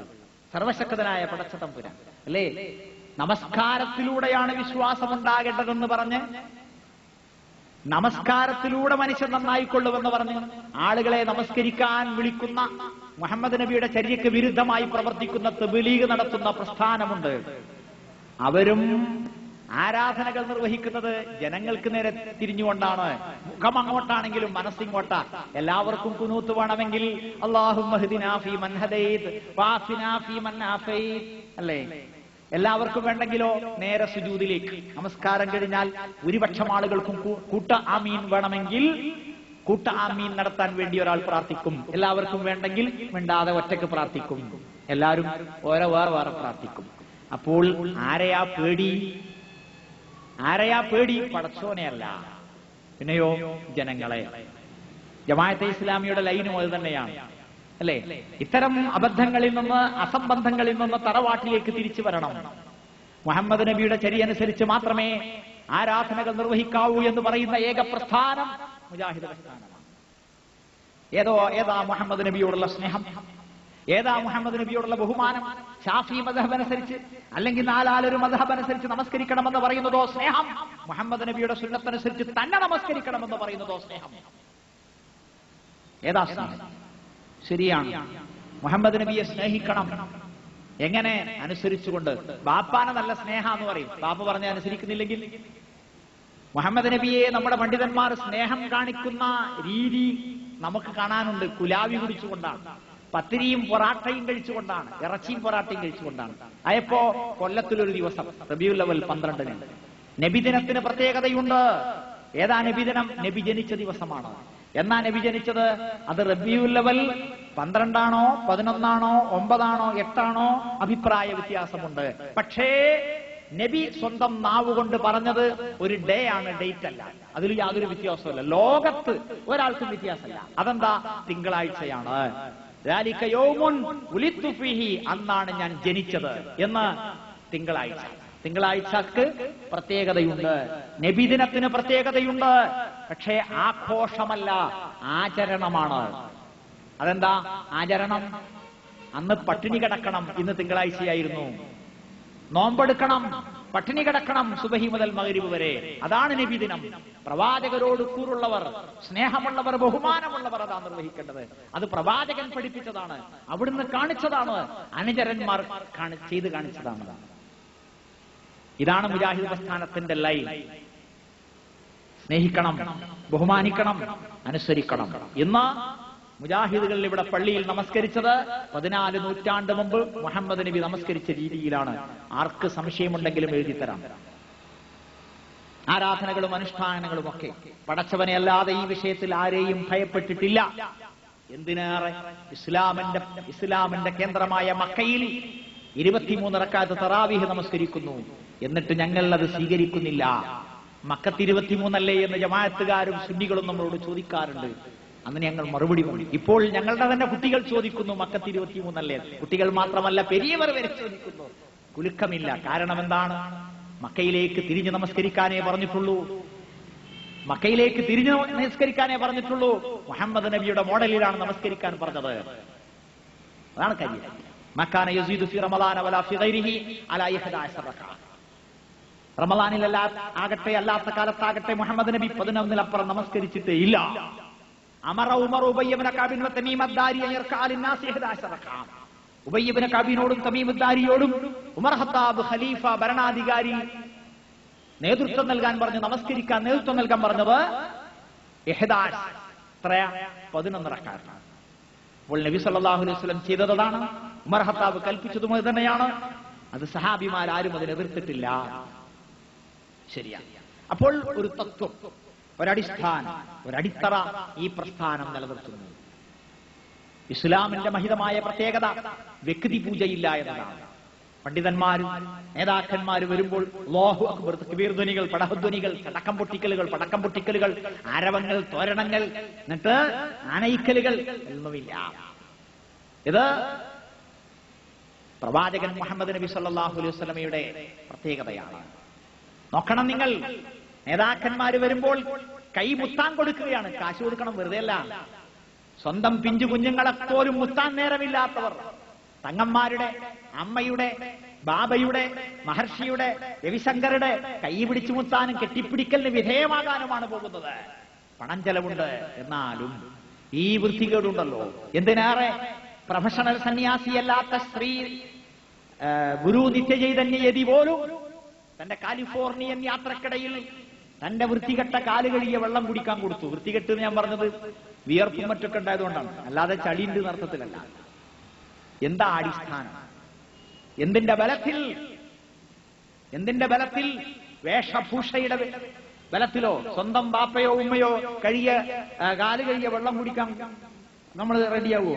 സർവശക്തനായ പടച്ചതമ്പുരാൻ അല്ലേ നമസ്കാരത്തിലൂടെയാണ് വിശ്വാസമുണ്ടാകേണ്ടതെന്ന് പറഞ്ഞ്, നമസ്കാരത്തിലൂടെ മനുഷ്യൻ നന്നായിക്കൊള്ളുമെന്ന് പറഞ്ഞ് ആളുകളെ നമസ്കരിക്കാൻ വിളിക്കുന്ന, മുഹമ്മദ് നബിയുടെ ചര്യയ്ക്ക് വിരുദ്ധമായി പ്രവർത്തിക്കുന്ന തബ്ലീഗ് നടത്തുന്ന പ്രസ്ഥാനമുണ്ട്. അവരും ആരാധനകൾ നിർവഹിക്കുന്നത് ജനങ്ങൾക്ക് നേരെ തിരിഞ്ഞുകൊണ്ടാണ്. മുഖം അങ്ങോട്ടാണെങ്കിലും മനസ്സിങ്ങോട്ടാ. എല്ലാവർക്കും കുനൂത്ത് വേണമെങ്കിൽ അല്ലാഹുമ്മ ഹ്ദിനാ ഫീമൻ ഹദൈത് വആഫിനാ ഫീമൻ ആഫൈത് അല്ലേ? എല്ലാവർക്കും വേണ്ടെങ്കിലോ നേരെ സുജൂദിലേക്ക്. നമസ്കാരം കഴിഞ്ഞാൽ ഭൂരിപക്ഷം ആളുകൾക്കും കൂട്ട ആമീൻ വേണമെങ്കിൽ കൂട്ട ആമീൻ നടത്താൻ വേണ്ടി ഒരാൾ പ്രാർത്ഥിക്കും. എല്ലാവർക്കും വേണ്ടെങ്കിൽ മിണ്ടാതെ ഒറ്റയ്ക്ക് പ്രാർത്ഥിക്കും. എല്ലാവരും വേറെ വേറെ പ്രാർത്ഥിക്കും. അപ്പോൾ ആരെയാ പേടി? ആരെയാ പേടി? പടച്ചോനെയല്ല, പിന്നെയോ ജനങ്ങളെ. ജമാഅത്തെ ഇസ്ലാമിയുടെ ലൈനും അത് തന്നെയാണ് അല്ലേ? ഇത്തരം അബദ്ധങ്ങളിൽ നിന്ന്, അസംബന്ധങ്ങളിൽ നിന്ന് തറവാട്ടിലേക്ക് തിരിച്ചു വരണം. മുഹമ്മദ് നബിയുടെ ചര്യ അനുസരിച്ച് മാത്രമേ ആരാധനകൾ നിർവഹിക്കാവൂ എന്ന് പറയുന്ന ഏക പ്രസ്ഥാനം മുജാഹിദ് പ്രസ്ഥാനമാണ്. ഏതാ മുഹമ്മദ് നബിയോടുള്ള സ്നേഹം, ഏതാ മുഹമ്മദ് നബിയോടുള്ള ബഹുമാനം? ഷാഫി മദ്ഹബ് അനുസരിച്ച് അല്ലെങ്കിൽ നാലാലൊരു മദ്ഹബ് അനുസരിച്ച് നമസ്കരിക്കണമെന്ന് പറയുന്നതോ സ്നേഹം? മുഹമ്മദ് നബിയുടെ സുന്നത്തനുസരിച്ച് തന്നെ നമസ്കരിക്കണമെന്ന് പറയുന്നതോ സ്നേഹം? ഏതാ സ്നേഹം? ശരിയാണ്, മുഹമ്മദ് നബിയെ സ്നേഹിക്കണം. എങ്ങനെ? അനുസരിച്ചുകൊണ്ട്. ബാപ്പാനെ നല്ല സ്നേഹ എന്ന് പറയും, ബാപ്പ പറഞ്ഞ അനുസരിക്കുന്നില്ലെങ്കിൽ. മുഹമ്മദ് നബിയെ നമ്മുടെ പണ്ഡിതന്മാർ സ്നേഹം കാണിക്കുന്ന രീതി നമുക്ക് കാണാനുണ്ട്. കുലാവി കുടിച്ചുകൊണ്ടാണ്, പത്തിരിയും പൊറാട്ടയും കഴിച്ചുകൊണ്ടാണ്, ഇറച്ചിയും പൊറാട്ടയും കഴിച്ചുകൊണ്ടാണ്. അയപ്പോ കൊല്ലത്തിലൊരു ദിവസം റബീഉൽ അവൽ 12-ന് നബിദിനത്തിന് പ്രത്യേകതയുണ്ട്. ഏതാ നബിദിനം? നബി ജനിച്ച ദിവസമാണ്. എന്നാ നബി ജനിച്ചത്? അത് റബീഉൽ അവൽ 12-ആണോ 11-ആണോ 9-ആണോ 8-ആണോ അഭിപ്രായ വ്യത്യാസമുണ്ട്. പക്ഷേ നബി സ്വന്തം നാവുകൊണ്ട് പറഞ്ഞത് ഒരു ഡേ ആണ്, ഡേറ്റ് അല്ല. അതിൽ യാതൊരു വ്യത്യാസമല്ല. ലോകത്ത് ഒരാൾക്കും വ്യത്യാസമല്ല. അതെന്താ? തിങ്കളാഴ്ചയാണ്. ദാലിക യൗമുൻ ഉലിദ്തു ഫീഹി, അന്നാണ് ഞാൻ ജനിച്ചത് എന്ന്. തിങ്കളാഴ്ചക്ക് പ്രത്യേകതയുണ്ട്, നബിദിനത്തിന് പ്രത്യേകതയുണ്ട്. പക്ഷേ ആഘോഷമല്ല, ആചരണമാണ്. അതെന്താ ആചരണം? അന്ന് പട്ടിണി കിടക്കണം, ഇന്ന് തിങ്കളാഴ്ചയായിരുന്നു. നോമ്പെടുക്കണം, പട്ടിണി കിടക്കണം സുബഹി മുതൽ മഗ്രിബ് വരെ. അതാണ് നബിദിനം. പ്രവാചകരോട് കൂറുള്ളവർ, സ്നേഹമുള്ളവർ, ബഹുമാനമുള്ളവർ അതാ നിർവഹിക്കേണ്ടത്. അത് പ്രവാചകൻ പഠിപ്പിച്ചതാണ്, അവിടുന്ന് കാണിച്ചതാണ്, അനുചരന്മാർ ചെയ്ത് കാണിച്ചതാണ്. ഇതാണ് മുജാഹിദ് പ്രസ്ഥാനത്തിന്റെ ലൈൻ. സ്നേഹിക്കണം, ബഹുമാനിക്കണം, അനുസരിക്കണം. ഇന്ന് മുജാഹിദുകൾ ഇവിടെ പള്ളിയിൽ നമസ്കരിച്ചത് 14 നൂറ്റാണ്ട് മുമ്പ് മുഹമ്മദ് നബി നമസ്കരിച്ച രീതിയിലാണ്. ആർക്ക് സംശയമുണ്ടെങ്കിലും എഴുതിത്തരാം. ആരാധനകളും അനുഷ്ഠാനങ്ങളും ഒക്കെ പടച്ചവനെ അല്ലാതെ ഈ വിഷയത്തിൽ ആരെയും ഭയപ്പെട്ടിട്ടില്ല. എന്തിനേറെ ഇസ്ലാമിന്റെ കേന്ദ്രമായ മക്കയിൽ 23 റക്അത്ത് തറാവീഹ് നമസ്കരിക്കുന്നു. എന്നിട്ട് ഞങ്ങൾ അത് സ്വീകരിക്കുന്നില്ല. മക്കത്ത് 23 അല്ലേ എന്ന് ജമാഅത്തുകാരും സുന്നികളും നമ്മളോട് ചോദിക്കാറുണ്ട്. അന്ന് ഞങ്ങൾ മറുപടി പറഞ്ഞു. ഇപ്പോൾ ഞങ്ങളുടെ തന്നെ കുട്ടികൾ ചോദിക്കുന്നു, മക്കത്ത് 23 അല്ലേ? കുട്ടികൾ മാത്രമല്ല, പെരിയവർ വരെ ചോദിക്കുന്നു. കുലുക്കമില്ല. കാരണം എന്താണ്? മക്കയിലേക്ക് തിരിഞ്ഞ് നമസ്കരിക്കാനേ പറഞ്ഞിട്ടുള്ളൂ. മക്കയിലേക്ക് തിരിഞ്ഞ് നമസ്കരിക്കാനേ പറഞ്ഞിട്ടുള്ളൂ. മുഹമ്മദ് നബിയുടെ മോഡലിലാണ് നമസ്കരിക്കാൻ പറഞ്ഞത്. അതാണ് കാര്യം. മക്കാന യസീദു ഫി റമളാന വലാ ഫി ഗൈരിഹി അലാ 11 റക്അ. റമളാനിൽ ആകട്ടെ അല്ലാത്ത കാലത്താകട്ടെ മുഹമ്മദ് നബി 11-ലപ്പുറം നമസ്കരിച്ചിട്ടേ ഇല്ല. അമറ ഉമർ ഉബയ്യ ഇബ്നു കഅബിൻ വ Tamim അദ്ദാരി യർകഅ ലിന്നാസി 11 റക്അ. ഉബയ്യ Ibnu കഅബിനോടും Tamim അദ്ദാരിയോടും Umar Khattab ഖലീഫ ഭരണാധികാരി നേതൃത്വം നൽകാൻ പറഞ്ഞു, നമസ്കരിക്കാൻ നേതൃത്വം നൽകാൻ പറഞ്ഞത് 11 റക്അത്താണ്. അപ്പോൾ നബി സല്ലല്ലാഹു അലൈഹി വസല്ലം ചെയ്തതാണ്, ഉമർ ഖത്താബ് കൽപ്പിച്ചതും അത് തന്നെയാണ്. അത് സഹാബിമാരും അതിനെ എതിർത്തിട്ടില്ല. ശരിയാണ്. അപ്പോൾ ഒരു തത്വം, ഒരടിസ്ഥാനം, ഒരടിത്തറ ഈ പ്രസ്ഥാനം നിലനിർത്തുന്നു. ഇസ്ലാമിന്റെ മഹിതമായ പ്രത്യേകത വ്യക്തി പൂജയില്ല എന്നതാണ്. പണ്ഡിതന്മാരും നേതാക്കന്മാരും വരുമ്പോൾ അല്ലാഹു അക്ബർ, തക്ബീർ ധ്വനികൾ, പടഹധ്വനികൾ, പടക്കം പൊട്ടിക്കലുകൾ, ആരവങ്ങൾ, തോരണങ്ങൾ, എന്നിട്ട് ആനയിക്കലുകൾ ഒന്നുമില്ല. ഇത് പ്രവാചകൻ മുഹമ്മദ് നബി സല്ലല്ലാഹു അലൈഹി വസല്ലമയുടെ പ്രത്യേകതയാണ്. നോക്കണം നിങ്ങൾ, നേതാക്കന്മാര് വരുമ്പോൾ കൈ മുത്താൻ കൊടുക്കുകയാണ്. കാശ് കൊടുക്കണം, വെറുതെ അല്ല. സ്വന്തം പിഞ്ചു കുഞ്ഞുങ്ങളെ പോലും മുത്താൻ നേരമില്ലാത്തവർ, തങ്ങന്മാരുടെ, അമ്മയുടെ, ബാബയുടെ, മഹർഷിയുടെ, രവിശങ്കറുടെ കൈ പിടിച്ചു മുത്താനും കെട്ടിപ്പിടിക്കലിന് വിധേയമാകാനുമാണ് പോകുന്നത്. പണം ചെലവുണ്ട്. എന്നാലും ഈ വൃത്തികേടുണ്ടല്ലോ. എന്തിനേറെ പ്രൊഫഷണൽ സന്യാസിയല്ലാത്ത സ്ത്രീ ഗുരു നിത്യചൈതന്യയതി പോലും തന്റെ കാലിഫോർണിയൻ യാത്രക്കിടയിൽ തന്റെ വൃത്തികെട്ട കാല് കഴുകിയ വെള്ളം കുടിക്കാൻ കൊടുത്തു. വൃത്തികെട്ട് ഞാൻ പറഞ്ഞത് വിയർപ്പും മറ്റൊക്കെ ഉണ്ടായതുകൊണ്ടാണ്, അല്ലാതെ ചളിന്റെ അർത്ഥത്തിലല്ല. എന്താ അടിസ്ഥാനം? എന്തിന്റെ ബലത്തിൽ? വേഷഭൂഷയുടെ ബലത്തിലോ? സ്വന്തം ബാപ്പയോ ഉമ്മയോ കാല് കഴുകിയ വെള്ളം കുടിക്കാൻ നമ്മൾ റെഡിയാവോ?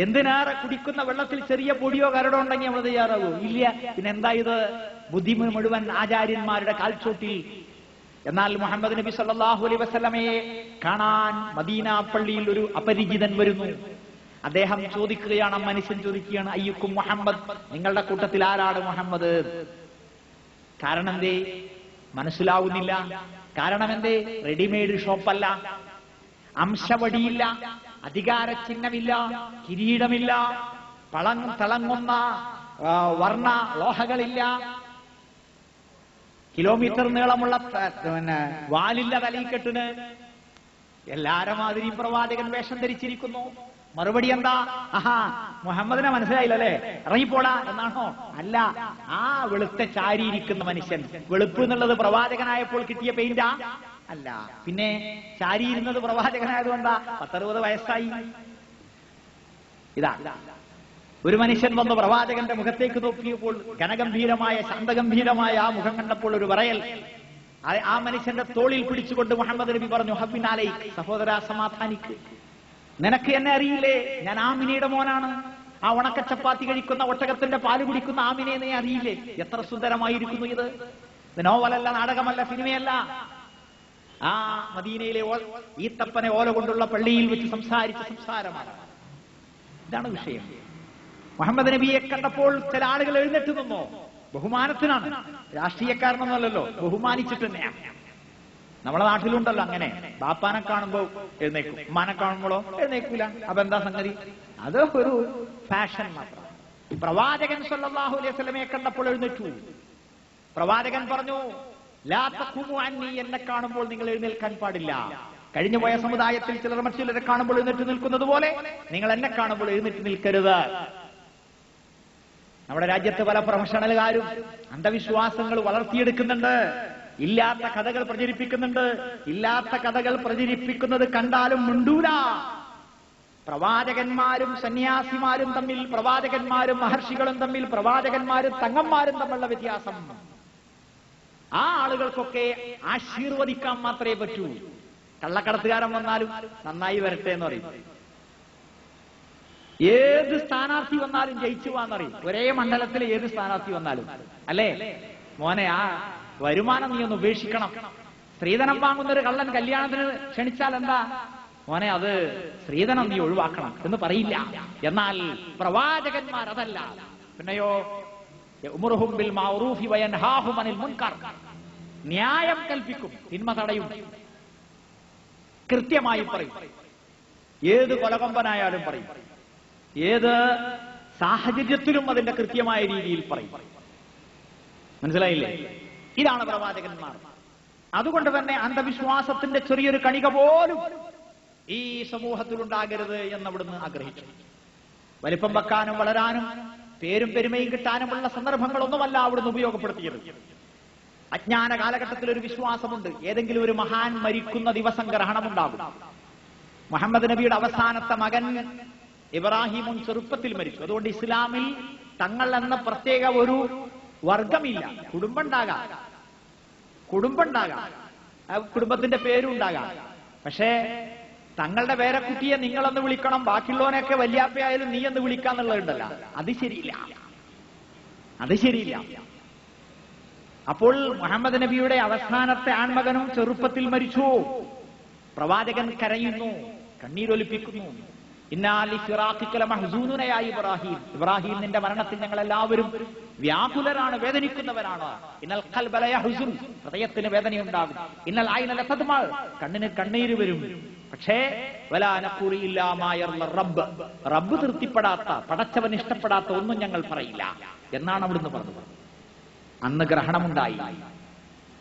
എന്തിനേറെ കുടിക്കുന്ന വെള്ളത്തിൽ ചെറിയ പൊടിയോ കരടോ ഉണ്ടെങ്കിൽ നമ്മൾ തയ്യാറാവോ? ഇല്ല. പിന്നെ എന്താ ഇത്? ബുദ്ധിമ മുഴുവൻ ആചാര്യന്മാരുടെ കാൽച്ചോട്ടിൽ. എന്നാൽ മുഹമ്മദ് നബി സല്ലല്ലാഹു അലൈഹി വസല്ലമയെ കാണാൻ മദീന പള്ളിയിൽ ഒരു അപരിചിതൻ വരുന്നു. അദ്ദേഹം ചോദിക്കുകയാണ്, മനുഷ്യൻ ചോദിക്കുകയാണ്, അയ്യുക്കും മുഹമ്മദ്, നിങ്ങളുടെ കൂട്ടത്തിൽ ആരാണ് മുഹമ്മദ്? കാരണം എന്തേ? മനസ്സിലാവുന്നില്ല. കാരണം എന്തേ? റെഡിമെയ്ഡ് ഷോപ്പല്ല, അംശവടിയില്ല, അധികാര ചിഹ്നമില്ല, കിരീടമില്ല, തിളങ്ങുന്ന വർണ്ണ ലോഹകളില്ല, കിലോമീറ്റർ നീളമുള്ള വാലില്ല തലയിക്കെട്ടിന്. എല്ലാരും മാതിരിയും പ്രവാചകൻ വേഷം ധരിച്ചിരിക്കുന്നു. മറുപടി എന്താ? ആഹാ, മുഹമ്മദിനെ മനസ്സിലായില്ലല്ലേ, ഇറങ്ങിപ്പോടാ എന്നാണോ? അല്ല, ആ വെളുത്ത ചാരിയിരിക്കുന്ന മനുഷ്യൻ. വെളുപ്പ് എന്നുള്ളത് പ്രവാചകനായപ്പോൾ കിട്ടിയ പെയിന്റാ? അല്ല. പിന്നെ ചാരിയിരുന്നത് പ്രവാചകനായതുകൊണ്ടാ? 10-60 വയസ്സായി. ഇതാ ഒരു മനുഷ്യൻ വന്ന് പ്രവാചകന്റെ മുഖത്തേക്ക് നോക്കിയപ്പോൾ ഘനഗംഭീരമായ, ശാന്തഗംഭീരമായ ആ മുഖം കണ്ടപ്പോൾ ഒരു പറയൽ. ആ മനുഷ്യന്റെ തോളിൽ പിടിച്ചുകൊണ്ട് മുഹമ്മദ് നബി പറഞ്ഞു, ഹബ്ബിനാലൈക്, സഹോദര സമാധാനിക്ക്. നിനക്ക് എന്നെ അറിയില്ലേ? ഞാൻ ആമിനയുടെ മോനാണ്. ആ ഉണക്കച്ചപ്പാത്തി കഴിക്കുന്ന, ഒട്ടകത്തിന്റെ പാല് കുടിക്കുന്ന ആമിനെ നീ അറിയില്ലേ? എത്ര സുന്ദരമായിരിക്കുന്നു ഇത്! നോവലല്ല, നാടകമല്ല, സിനിമയല്ല. ആ മദീനയിലെ ഈത്തപ്പനെ ഓല കൊണ്ടുള്ള പള്ളിയിൽ വെച്ച് സംസാരിച്ച സംസാരമാണ്. ഇതാണ് വിഷയം. മുഹമ്മദ് നബിയെ കണ്ടപ്പോൾ ചില ആളുകൾ എഴുന്നേറ്റ് നിന്നോ? ബഹുമാനത്തിനാണ്, രാഷ്ട്രീയക്കാരനൊന്നുമല്ലല്ലോ, ബഹുമാനിച്ചിട്ട് തന്നെയാണ്. നമ്മളെ നാട്ടിലുണ്ടല്ലോ അങ്ങനെ. ബാപ്പാനെ കാണുമ്പോ എഴുന്നേക്കും, ഉമ്മാനെ കാണുമ്പോഴോ എഴുന്നേക്കൂല. അപ്പൊ എന്താ സംഗതി? അത് ഒരു ഫാഷൻ മാത്രം. പ്രവാചകൻ സല്ലല്ലാഹു അലൈഹി വസല്ലമയെ കണ്ടപ്പോൾ എഴുന്നേറ്റു. പ്രവാചകൻ പറഞ്ഞു, ലാ തഖൂമു അന്നി, എന്നെ കാണുമ്പോൾ നിങ്ങൾ എഴുന്നേൽക്കാൻ പാടില്ല. കഴിഞ്ഞുപോയ സമുദായത്തിൽ ചിലർ മറ്റുള്ളവരെ കാണുമ്പോൾ എഴുന്നേറ്റ് നിൽക്കുന്നത് പോലെ നിങ്ങൾ എന്നെ കാണുമ്പോൾ എഴുന്നേറ്റ് നിൽക്കരുത്. നമ്മുടെ രാജ്യത്ത് പല പ്രൊഫഷണലുകാരും അന്ധവിശ്വാസങ്ങൾ വളർത്തിയെടുക്കുന്നുണ്ട്, ഇല്ലാത്ത കഥകൾ പ്രചരിപ്പിക്കുന്നുണ്ട്. ഇല്ലാത്ത കഥകൾ പ്രചരിപ്പിക്കുന്നത് കണ്ടാലും മിണ്ടൂല. പ്രവാചകന്മാരും സന്യാസിമാരും തമ്മിൽ, പ്രവാചകന്മാരും മഹർഷികളും തമ്മിൽ, പ്രവാചകന്മാരും തങ്ങന്മാരും തമ്മിലുള്ള വ്യത്യാസം ആ ആളുകൾക്കൊക്കെ ആശീർവദിക്കാൻ മാത്രമേ പറ്റൂ. കള്ളക്കടത്തുകാരൻ വന്നാലും നന്നായി വരട്ടെ എന്ന് പറയും. ഏത് സ്ഥാനാർത്ഥി വന്നാലും ജയിച്ചു പോവാന്നറിയും. ഒരേ മണ്ഡലത്തിൽ ഏത് സ്ഥാനാർത്ഥി വന്നാലും. അല്ലേ മോനെ, ആ വരുമാനം നീ ഒന്ന് ഉപേക്ഷിക്കണം. സ്ത്രീധനം വാങ്ങുന്ന ഒരു കള്ളൻ കല്യാണത്തിന് ക്ഷണിച്ചാൽ എന്താ മോനെ, അത് സ്ത്രീധനം നീ ഒഴിവാക്കണം എന്ന് പറയില്ല. എന്നാൽ പ്രവാചകന്മാർ അതല്ല. പിന്നെയോ, യഅ്മുറുഹും ബിൽ മഅറൂഫി വയൻഹാഹും അനിൽ മുൻകർ, ന്യായം കൽപ്പിക്കും, തിന്മ തടയും. കൃത്യമായി പറയും. ഏത് കൊലകൊമ്പനായാലും പറയും, ഏത് സാഹചര്യത്തിലും അതിന്റെ കൃത്യമായ രീതിയിൽ പറയും. മനസ്സിലായില്ലേ? ഇതാണ് പ്രവാചകന്മാർ. അതുകൊണ്ട് തന്നെ അന്ധവിശ്വാസത്തിന്റെ ചെറിയൊരു കണിക പോലും ഈ സമൂഹത്തിലുണ്ടാകരുത് എന്നവിടുന്ന് ആഗ്രഹിച്ചു. വലിപ്പം വെക്കാനും വളരാനും പേരും പെരുമയും കിട്ടാനുമുള്ള സന്ദർഭങ്ങളൊന്നുമല്ല അവിടുന്ന് ഉപയോഗപ്പെടുത്തിയത്. അജ്ഞാന കാലഘട്ടത്തിൽ ഒരു വിശ്വാസമുണ്ട്, ഏതെങ്കിലും ഒരു മഹാൻ മരിക്കുന്ന ദിവസം ഗ്രഹണമുണ്ടാകും. മുഹമ്മദ് നബിയുടെ അവസാനത്തെ മകൻ ഇബ്രാഹിമും ചെറുപ്പത്തിൽ മരിച്ചു. അതുകൊണ്ട് ഇസ്ലാമിൽ തങ്ങൾ എന്ന പ്രത്യേക ഒരു വർഗമില്ല. കുടുംബമുണ്ടാകാം, കുടുംബത്തിന്റെ പേരുണ്ടാകാം. പക്ഷേ തങ്ങളുടെ പേരക്കുട്ടിയെ നിങ്ങളെന്ന് വിളിക്കണം, ബാക്കിയുള്ളവനെയൊക്കെ വല്യാപ്പയായാലും നീ എന്ന് വിളിക്കാന്നുള്ളതുണ്ടല്ലോ, അത് ശരിയില്ല. അപ്പോൾ മുഹമ്മദ് നബിയുടെ അവസാനത്തെ ആൺമകനും ചെറുപ്പത്തിൽ മരിച്ചു. പ്രവാചകൻ കരയുന്നു, കണ്ണീരൊലിപ്പിക്കുന്നു. ഇബ്രാഹിം, നിന്റെ മരണത്തിൽ ഞങ്ങൾ എല്ലാവരും വ്യാകുലരാണ്, വേദനിക്കുന്നവരാണ്. ഇന്നൽ ഖൽബ ലയഹ്സുൻ, ഹൃദയത്തിന് വേദനയുണ്ടാകും. ഇന്നൽ ഐന ലതദ്മ, കണ്ണിന് കണ്ണീര് വരും. പക്ഷേ വലാ നഖൂലു ഇല്ലാ മാ യർള റബ്ബ് തൃപ്തിപ്പെടാത്ത, പടച്ചവൻ ഇഷ്ടപ്പെടാത്ത ഒന്നും ഞങ്ങൾ പറയില്ല എന്നാണ് അവിടുന്ന് പറഞ്ഞത്. അന്ന്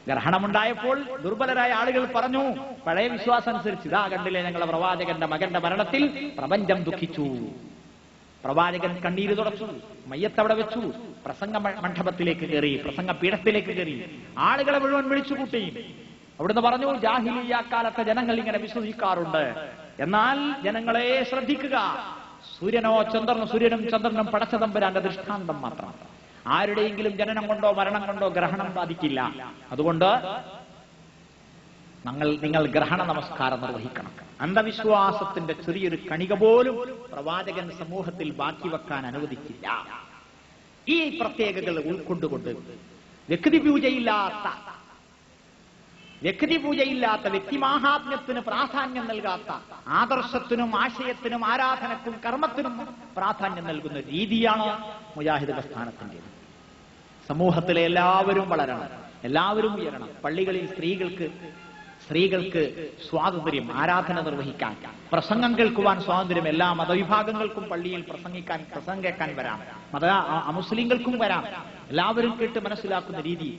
ഗ്രഹണമുണ്ടായപ്പോൾ ദുർബലരായ ആളുകൾ പറഞ്ഞു, പഴയ വിശ്വാസം അനുസരിച്ച്, ഇതാ കണ്ടില്ലേ ഞങ്ങളെ പ്രവാചകന്റെ മകന്റെ മരണത്തിൽ പ്രപഞ്ചം ദുഃഖിച്ചു. പ്രവാചകൻ കണ്ണീര് തുടച്ചു, മയ്യത്തവിടെ വെച്ചു, പ്രസംഗ മണ്ഡപത്തിലേക്ക് കയറി, പ്രസംഗ പീഠത്തിലേക്ക് കയറി, ആളുകളെ മുഴുവൻ വിളിച്ചുകൂട്ടി. അവിടുന്ന് പറഞ്ഞു, ജാഹിലിയ്യ കാലത്തെ ജനങ്ങൾ ഇങ്ങനെ വിശ്വസിക്കാറുണ്ട്, എന്നാൽ ജനങ്ങളെ ശ്രദ്ധിക്കുക, സൂര്യനും ചന്ദ്രനും പടച്ചതമ്പുരാന്റെ ദൃഷ്ടാന്തം മാത്രം. ആരുടെയെങ്കിലും ജനനം കൊണ്ടോ മരണം കൊണ്ടോ ഗ്രഹണം ബാധിക്കില്ല. അതുകൊണ്ട് നിങ്ങൾ ഗ്രഹണ നമസ്കാരം നിർവഹിക്കണം. അന്ധവിശ്വാസത്തിന്റെ ചെറിയൊരു കണിക പോലും പ്രവാചകൻ സമൂഹത്തിൽ ബാക്കി വെക്കാൻ അനുവദിച്ചില്ല. ഈ പ്രത്യേകതകൾ ഉൾക്കൊണ്ടുകൊണ്ട് വ്യക്തി പൂജയില്ലാത്ത വ്യക്തിമാഹാത്മ്യത്തിന് പ്രാധാന്യം നൽകാത്ത, ആദർശത്തിനും ആശയത്തിനും ആരാധനക്കും കർമ്മത്തിനും പ്രാധാന്യം നൽകുന്ന രീതിയാണ് മുജാഹിദ് പ്രസ്ഥാനത്തിൻ്റെത്. സമൂഹത്തിലെ എല്ലാവരും വളരണം, എല്ലാവരും ഉയരണം. പള്ളികളിൽ സ്ത്രീകൾക്ക് സ്വാതന്ത്ര്യം, ആരാധന നിർവഹിക്കാൻ, പ്രസംഗം കേൾക്കുവാൻ സ്വാതന്ത്ര്യം. എല്ലാ മതവിഭാഗങ്ങൾക്കും പള്ളിയിൽ പ്രസംഗിക്കാൻ വരാം, അമുസ്ലിങ്ങൾക്കും വരാം. എല്ലാവരും കേട്ട് മനസ്സിലാക്കുന്ന രീതി.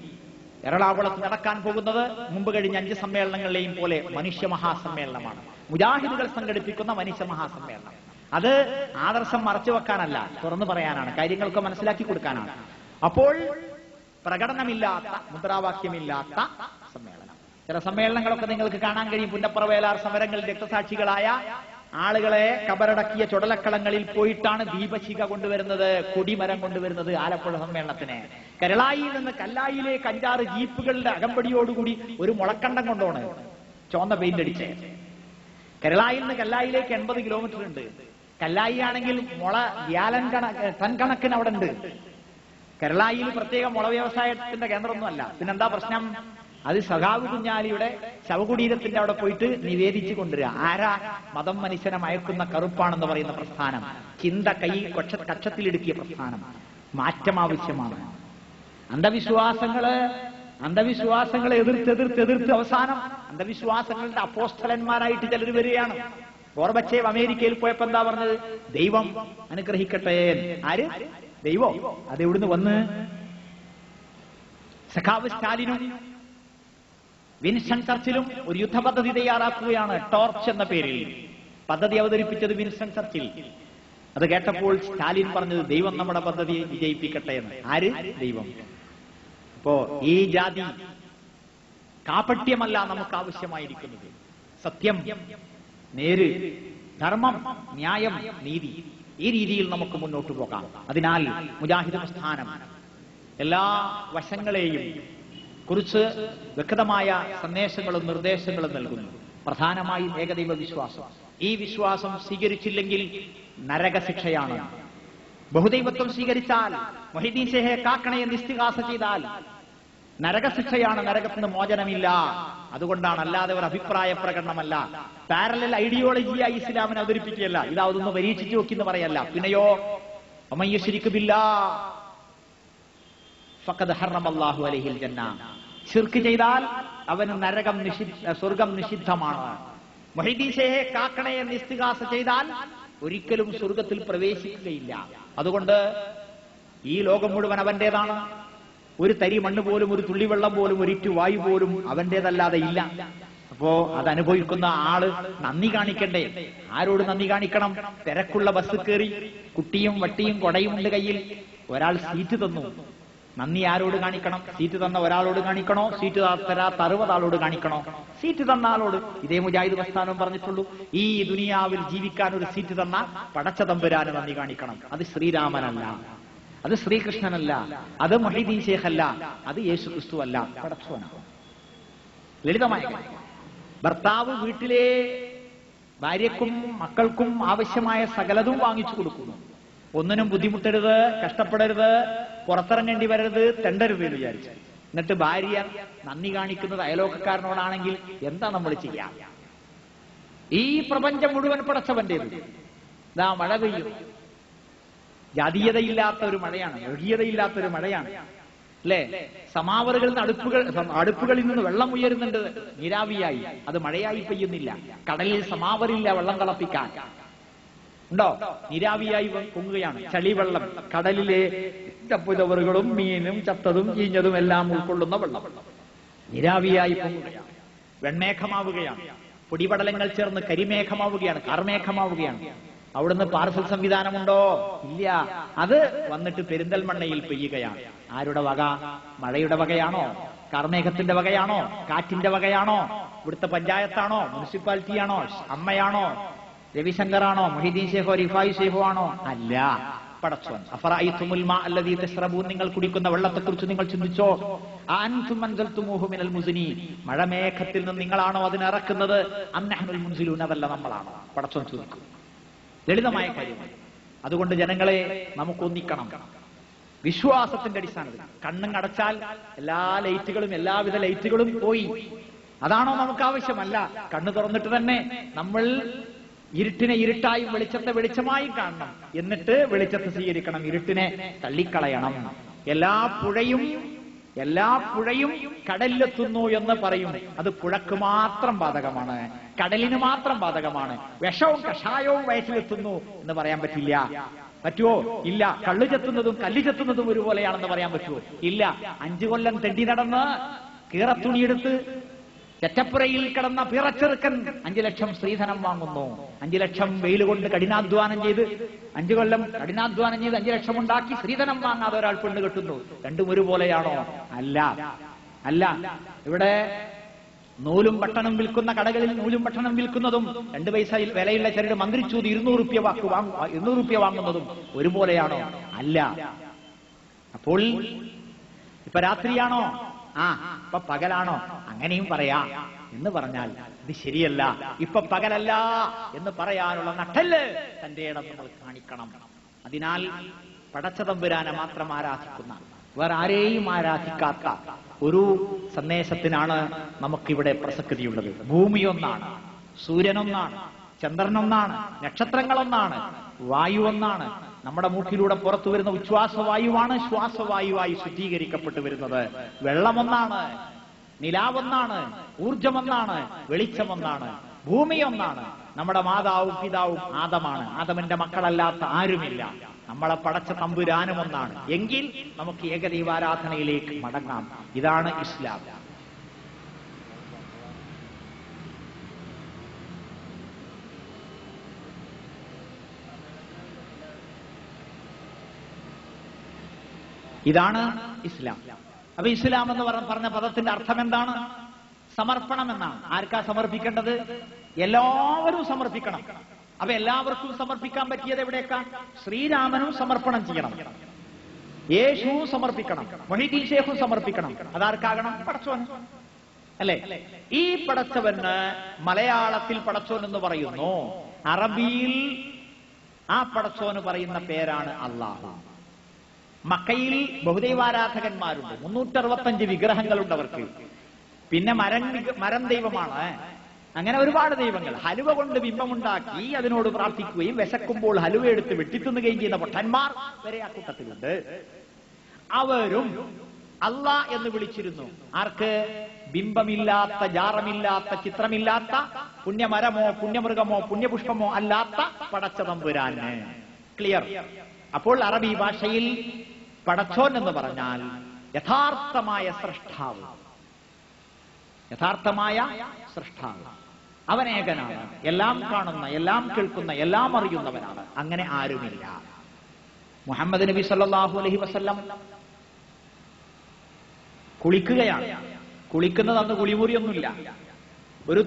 എറണാകുളത്ത് നടക്കാൻ പോകുന്നത് മുമ്പ് കഴിഞ്ഞ 5 സമ്മേളനങ്ങളിലെയും പോലെ മനുഷ്യ മഹാസമ്മേളനമാണ്. മുജാഹിദുകൾ സംഘടിപ്പിക്കുന്ന മനുഷ്യ മഹാസമ്മേളനം. അത് ആദർശം മറച്ചു വെക്കാനല്ല, തുറന്നു പറയാനാണ്, കാര്യങ്ങളൊക്കെ മനസ്സിലാക്കി കൊടുക്കാനാണ്. അപ്പോൾ പ്രകടനമില്ലാത്ത, മുദ്രാവാക്യമില്ലാത്ത സമ്മേളനം. ചില സമ്മേളനങ്ങളൊക്കെ നിങ്ങൾക്ക് കാണാൻ കഴിയും. പുന്നപ്രവേലാർ സമരങ്ങളിൽ രക്തസാക്ഷികളായ ആളുകളെ കബറടക്കിയ ചുടലക്കളങ്ങളിൽ പോയിട്ടാണ് ദീപശിഖ കൊണ്ടുവരുന്നത്, കൊടിമരം കൊണ്ടുവരുന്നത്. ആലപ്പുഴ സമ്മേളനത്തിന് കരളായിൽ നിന്ന് കല്ലായിലേക്ക് 5-6 ജീപ്പുകളുടെ അകമ്പടിയോടുകൂടി ഒരു മുളക്കണ്ടം കൊണ്ടോണ് ചോന്ന പെയിന്റ് അടിച്ച്. കരളായിൽ നിന്ന് കല്ലായിലേക്ക് 80 കിലോമീറ്റർ ഉണ്ട്. കല്ലായി ആണെങ്കിൽ മുള ടൺ കണക്കിന് അവിടെ ഉണ്ട്. കരളായിൽ പ്രത്യേക മുള വ്യവസായത്തിന്റെ കേന്ദ്രമൊന്നുമല്ല. പിന്നെന്താ പ്രശ്നം? അത് സഖാവ് കുഞ്ഞാലിയുടെ ശവകുടീരത്തിന്റെ അവിടെ പോയിട്ട് നിവേദിച്ചു കൊണ്ടുവരിക. ആരാ? മതം മനുഷ്യനെ മയക്കുന്ന കറുപ്പാണെന്ന് പറയുന്ന പ്രസ്ഥാനം, ചിന്ത കക്ഷത്തിലിടുക്കിയ പ്രസ്ഥാനം. മാറ്റം ആവശ്യമാണ്. അന്ധവിശ്വാസങ്ങളെ എതിർത്ത് അവസാനം അന്ധവിശ്വാസങ്ങളുടെ അപ്പോസ്തലന്മാരായിട്ട് ചിലർ വരികയാണ്. ഗോർബച്ചേവ് അമേരിക്കയിൽ പോയപ്പോ എന്താ പറഞ്ഞത്? ദൈവം അനുഗ്രഹിക്കട്ടെ. ആര്? ദൈവം. അതെവിടുന്ന് വന്ന്? സഖാവ് സ്റ്റാലിനും വിൻസ്റ്റൺ ചർച്ചിലും ഒരു യുദ്ധപദ്ധതി തയ്യാറാക്കുകയാണ്, ടോർച്ച് എന്ന പേരിൽ. പദ്ധതി അവതരിപ്പിച്ചത് വിൻസ്റ്റൺ ചർച്ചിൽ. അത് കേട്ടപ്പോൾ സ്റ്റാലിൻ പറഞ്ഞത്, ദൈവം നമ്മുടെ പദ്ധതി വിജയിപ്പിക്കട്ടെ എന്ന്. ആര്? ദൈവം. അപ്പോ ഈ ജാതി കാപട്യമല്ല നമുക്ക് ആവശ്യമായിരിക്കുന്നത്. സത്യം, നേര്, ധർമ്മം, ന്യായം, നീതി, ഈ രീതിയിൽ നമുക്ക് മുന്നോട്ട് പോകാം. അതിനാൽ മുജാഹിദ് പ്രസ്ഥാനം എല്ലാ വശങ്ങളെയും കുറിച്ച് വ്യക്തമായ സന്ദേശങ്ങളും നിർദ്ദേശങ്ങളും നൽകുന്നു. പ്രധാനമായും ഏകദൈവ വിശ്വാസം. ഈ വിശ്വാസം സ്വീകരിച്ചില്ലെങ്കിൽ നരകശിക്ഷയാണ്. ബഹുദൈവത്വം സ്വീകരിച്ചാൽ, മൊഹീദ്ദീൻ ഷേഖെ കാക്കണയെ ഇസ്തിഗാസ ചെയ്താൽ നരകശിക്ഷയാണ്, നരകത്തിന് മോചനമില്ല. അതുകൊണ്ടാണ്, അല്ലാതെ ഒരു അഭിപ്രായ പ്രകടനമല്ല, പാരലൽ ഐഡിയോളജിയായി ഇസ്ലാമിനെ അവതരിപ്പിക്കുകയല്ല. ഇതൊന്ന് പരീക്ഷിച്ചു നോക്കി എന്ന് പറയല്ല. പിന്നെയോ വമൻ യുശ്രിക് ബില്ലാഹ് ഫഖദ് ഹറമല്ലാഹു അലൈഹിൽ ജന്ന. ശിർക്ക് ചെയ്താൽ അവന് സ്വർഗം നിഷിദ്ധമാണ്. മൊഹീദ്ദീൻ ഷേഖെ കാക്കണയെ ഇസ്തിഗാസ ചെയ്താൽ ഒരിക്കലും സ്വർഗത്തിൽ പ്രവേശിക്കുകയില്ല. അതുകൊണ്ട് ഈ ലോകം മുഴുവൻ അവന്റേതാണ്. ഒരു തരി മണ്ണ് പോലും, ഒരു തുള്ളി വെള്ളം പോലും, ഒരിറ്റു വായു പോലും അവന്റേതല്ലാതെ ഇല്ല. അപ്പോ അതനുഭവിക്കുന്ന ആള് നന്ദി കാണിക്കണ്ടേ? ആരോട് നന്ദി കാണിക്കണം? തിരക്കുള്ള ബസ് കയറി, കുട്ടിയും വട്ടിയും കൊടയും ഉണ്ട് കയ്യിൽ, ഒരാൾ സീറ്റ് തന്നു, നന്ദി ആരോട് കാണിക്കണം? സീറ്റ് തന്ന ഒരാളോട് കാണിക്കണോ? സീറ്റ് തരാത്ത 60 ആളോട് കാണിക്കണോ? സീറ്റ് തന്ന ആളോട്. ഇതേ മുജാഹിദ് പ്രസ്ഥാനം പറഞ്ഞിട്ടുള്ളൂ, ഈ ദുനിയാവിൽ ജീവിക്കാൻ ഒരു സീറ്റ് തന്ന പടച്ച തമ്പുരാന് നന്ദി കാണിക്കണം. അത് ശ്രീരാമനല്ല, അത് ശ്രീകൃഷ്ണനല്ല, അത് മൊഹീദ്ദീൻ ശേഖല്ല, അത് യേശു ക്രിസ്തു അല്ല, പടച്ചോനാണ്. ലളിതമായ കാര്യം. ഭർത്താവ് വീട്ടിലെ ഭാര്യക്കും മക്കൾക്കും ആവശ്യമായ സകലതും വാങ്ങിച്ചു കൊടുക്കുന്നു. ഒന്നിനും ബുദ്ധിമുട്ടരുത്, കഷ്ടപ്പെടരുത്, പുറത്തിറങ്ങേണ്ടി വരരുത്, തെണ്ടരുത് എന്ന് വിചാരിച്ചു. എന്നിട്ട് ഭാര്യ നന്ദി കാണിക്കുന്നത് അയലോക്കക്കാരനോടാണെങ്കിൽ എന്താ നമ്മൾ ചെയ്യാം? ഈ പ്രപഞ്ചം മുഴുവൻ പടച്ചവന്റേത്. ഇതാ മഴ പെയ്യും, ജാതീയതയില്ലാത്ത ഒരു മഴയാണ്, വർഗീയതയില്ലാത്ത ഒരു മഴയാണ്, അല്ലേ? സമാവറുകളിൽ നിന്ന് അടുപ്പുകളിൽ നിന്ന് വെള്ളം ഉയരുന്നുണ്ട് നീരാവിയായി, അത് മഴയായി പെയ്യുന്നില്ല. കടലിൽ സമാവറില്ല വെള്ളം തിളപ്പിക്കാൻ, ഉണ്ടോ? നീരാവിയായി പൊങ്ങുകയാണ്. ചളിവെള്ളം, കടലിലെ ചപ്പുചവറുകളും മീനും ചത്തതും ചീഞ്ഞതും എല്ലാം ഉൾക്കൊള്ളുന്ന വെള്ളം നീരാവിയായി പൊങ്ങുകയാണ്, വെൺമേഘമാവുകയാണ്. പൊടിപടലങ്ങൾ ചേർന്ന് കരിമേഘമാവുകയാണ്, കാർമേഘമാവുകയാണ്. അവിടുന്ന് പാർസൽ സംവിധാനമുണ്ടോ? ഇല്ല. അത് വന്നിട്ട് പെരിന്തൽമണ്ണയിൽ പെയ്യുകയാണ്. ആരുടെ വക? മഴയുടെ വകയാണോ? കാർമേഘത്തിന്റെ വകയാണോ? കാറ്റിന്റെ വകയാണോ? ഇവിടുത്തെ പഞ്ചായത്താണോ? മുനിസിപ്പാലിറ്റിയാണോ? അമ്മയാണോ? രവിശങ്കറാണോ? മൊഹീദ്ദീൻ ഷേഖോ റിഫായി ഷേഖോ ആണോ? അല്ല, പടച്ചോൻ. അഫറഅയ്തുമുൽ മാ അല്ലദീ തശ്റബൂൻ, നിങ്ങൾ കുടിക്കുന്ന വെള്ളത്തെക്കുറിച്ച് നിങ്ങൾ ചിന്തിച്ചോ? അഅൻതും അൻസൽതുമൂഹു മിനൽ മുസ്നി, മഴമേഘത്തിൽ നിന്ന് നിങ്ങളാണോ അതിനെ ഇറക്കുന്നത്? അം നഹ്നുൽ മുൻസിലൂൻ, അതല്ല നമ്മളാണോ? പടച്ചോൻ ചോദിക്കും. ലളിതമായ കാര്യമാണ്. അതുകൊണ്ട് ജനങ്ങളെ നമുക്കൊന്നിക്കണം വിശ്വാസത്തിന്റെ അടിസ്ഥാനത്തിൽ. കണ്ണും അടച്ചാൽ എല്ലാ ലൈറ്റുകളും എല്ലാവിധ ലൈറ്റുകളും പോയി. അതാണോ നമുക്ക് ആവശ്യമല്ല. കണ്ണു തുറന്നിട്ട് തന്നെ നമ്മൾ ഇരുട്ടിനെ ഇരുട്ടായും വെളിച്ചത്തെ വെളിച്ചമായും കാണണം. എന്നിട്ട് വെളിച്ചത്തെ സ്വീകരിക്കണം, ഇരുട്ടിനെ തള്ളിക്കളയണം. എല്ലാ പുഴയും കടലിലെത്തുന്നു എന്ന് പറയും. അത് പുഴക്ക് മാത്രം ബാധകമാണ്, കടലിന് മാത്രം ബാധകമാണ്. വിഷവും കഷായവും വയറ്റിലെത്തുന്നു എന്ന് പറയാൻ പറ്റില്ല. പറ്റുമോ? ഇല്ല. കള്ളു ചെത്തുന്നതും കല്ല് ചെത്തുന്നതും ഒരുപോലെയാണെന്ന് പറയാൻ പറ്റുമോ? ഇല്ല. 5 കൊല്ലം തെണ്ടി നടന്ന് കീറത്തുണിയെടുത്ത് ചെറ്റപ്പുരയിൽ കിടന്ന പിറച്ചെറുക്കൻ 5 ലക്ഷം സ്ത്രീധനം വാങ്ങുന്നു. 5 ലക്ഷം വെയിൽ കൊണ്ട് കഠിനാധ്വാനം ചെയ്ത് 5 കൊല്ലം കഠിനാധ്വാനം ചെയ്ത് 5 ലക്ഷം ഉണ്ടാക്കി സ്ത്രീധനം വാങ്ങാതെ ഒരാൾ പെണ്ണ് കെട്ടുന്നു. രണ്ടും ഒരുപോലെയാണോ? അല്ല, അല്ല. ഇവിടെ നൂലും പട്ടണം വിൽക്കുന്ന കടകളിൽ നൂലും പട്ടണം വിൽക്കുന്നതും 2 പൈസ വിലയുള്ള ചരട് മന്ത്രിച്ചൂതി 200 രൂപ വാങ്ങുന്നതും ഒരുപോലെയാണോ? അല്ല. അപ്പോൾ ഇപ്പൊ രാത്രിയാണോ? ഇപ്പൊ പകലാണോ? അങ്ങനെയും പറയാ എന്ന് പറഞ്ഞാൽ ഇത് ശരിയല്ല. ഇപ്പൊ പകലല്ല എന്ന് പറയാനുള്ള നട്ടല് തന്റെ ഇടം നമ്മൾ കാണിക്കണം. അതിനാൽ പടച്ചതമ്പുരാനെ മാത്രം ആരാധിക്കുന്ന, വേറെ ആരെയും ആരാധിക്കാത്ത ഒരു സന്ദേശത്തിനാണ് നമുക്കിവിടെ പ്രസക്തിയുള്ളത്. ഭൂമി ഒന്നാണ്, സൂര്യനൊന്നാണ്, ചന്ദ്രനൊന്നാണ്, നക്ഷത്രങ്ങളൊന്നാണ്, വായു ഒന്നാണ്. നമ്മുടെ മൂക്കിലൂടെ പുറത്തു വരുന്ന ഉച്ഛ്വാസവായുവാണ് ശ്വാസവായുവായി ശുദ്ധീകരിക്കപ്പെട്ടു വരുന്നത്. വെള്ളമൊന്നാണ്, നിലാവൊന്നാണ്, ഊർജമൊന്നാണ്, വെളിച്ചമൊന്നാണ്, ഭൂമി ഒന്നാണ്. നമ്മുടെ മാതാവും പിതാവും ആദമാണ്. ആദമിന്റെ മക്കളല്ലാത്ത ആരുമില്ല. നമ്മളെ പടച്ച തമ്പുരാനും ഒന്നാണ്. എങ്കിൽ നമുക്ക് ഏകദൈവാരാധനയിലേക്ക് മടങ്ങാം. ഇതാണ് ഇസ്ലാം. ഇതാണ് ഇസ്ലാം. അപ്പൊ ഇസ്ലാം എന്ന് പറഞ്ഞ പദത്തിന്റെ അർത്ഥം എന്താണ്? സമർപ്പണം എന്നാണ്. ആർക്കാ സമർപ്പിക്കേണ്ടത്? എല്ലാവരും സമർപ്പിക്കണം. അപ്പൊ എല്ലാവർക്കും സമർപ്പിക്കാൻ പറ്റിയത് എവിടേക്കാ? ശ്രീരാമനും സമർപ്പണം ചെയ്യണം, യേശുവും സമർപ്പിക്കണം, മൊഹീദ്ദീൻ ഷേഖും സമർപ്പിക്കണം. അതാർക്കാകണം? പടച്ചോന്, അല്ലേ? ഈ പടച്ചവന് മലയാളത്തിൽ പടച്ചോൻ എന്ന് പറയുന്നു. അറബിയിൽ ആ പടച്ചോന് പറയുന്ന പേരാണ് അള്ളാഹു. മക്കയിൽ ബഹുദൈവാരാധകന്മാരുണ്ട്. 365 വിഗ്രഹങ്ങളുണ്ട് അവർക്ക്. പിന്നെ മരം ദൈവമാണ്. അങ്ങനെ ഒരുപാട് ദൈവങ്ങൾ. ഹലുവ കൊണ്ട് ബിംബമുണ്ടാക്കി അതിനോട് പ്രാർത്ഥിക്കുകയും വിശക്കുമ്പോൾ ഹലുവ എടുത്ത് വെട്ടിത്തുന്നുകയും ചെയ്യുന്ന പൊട്ടന്മാർ വരെ ആ കൂട്ടത്തിലുണ്ട്. അവരും അള്ളാ എന്ന് വിളിച്ചിരുന്നു. ആർക്ക്? ബിംബമില്ലാത്ത, ജാറമില്ലാത്ത, ചിത്രമില്ലാത്ത, പുണ്യമരമോ പുണ്യമൃഗമോ പുണ്യപുഷ്പമോ അല്ലാത്ത പടച്ചതമ്പുരാന്. ക്ലിയർ? അപ്പോൾ അറബി ഭാഷയിൽ പടച്ചോൻ എന്ന് പറഞ്ഞാൽ യഥാർത്ഥമായ സൃഷ്ടാവ്, യഥാർത്ഥമായ സൃഷ്ടാവ്. അവനേകനാണ്, എല്ലാം കാണുന്ന, എല്ലാം കേൾക്കുന്ന, എല്ലാം അറിയുന്നവനാണ്. അങ്ങനെ ആരുമില്ല. മുഹമ്മദ് നബി സല്ലല്ലാഹു അലൈഹി വസല്ലം കുളിക്കുകയാണ്. കുളിക്കുന്നത് അന്ന് കുളിമുറിയൊന്നുമില്ല. ഒരു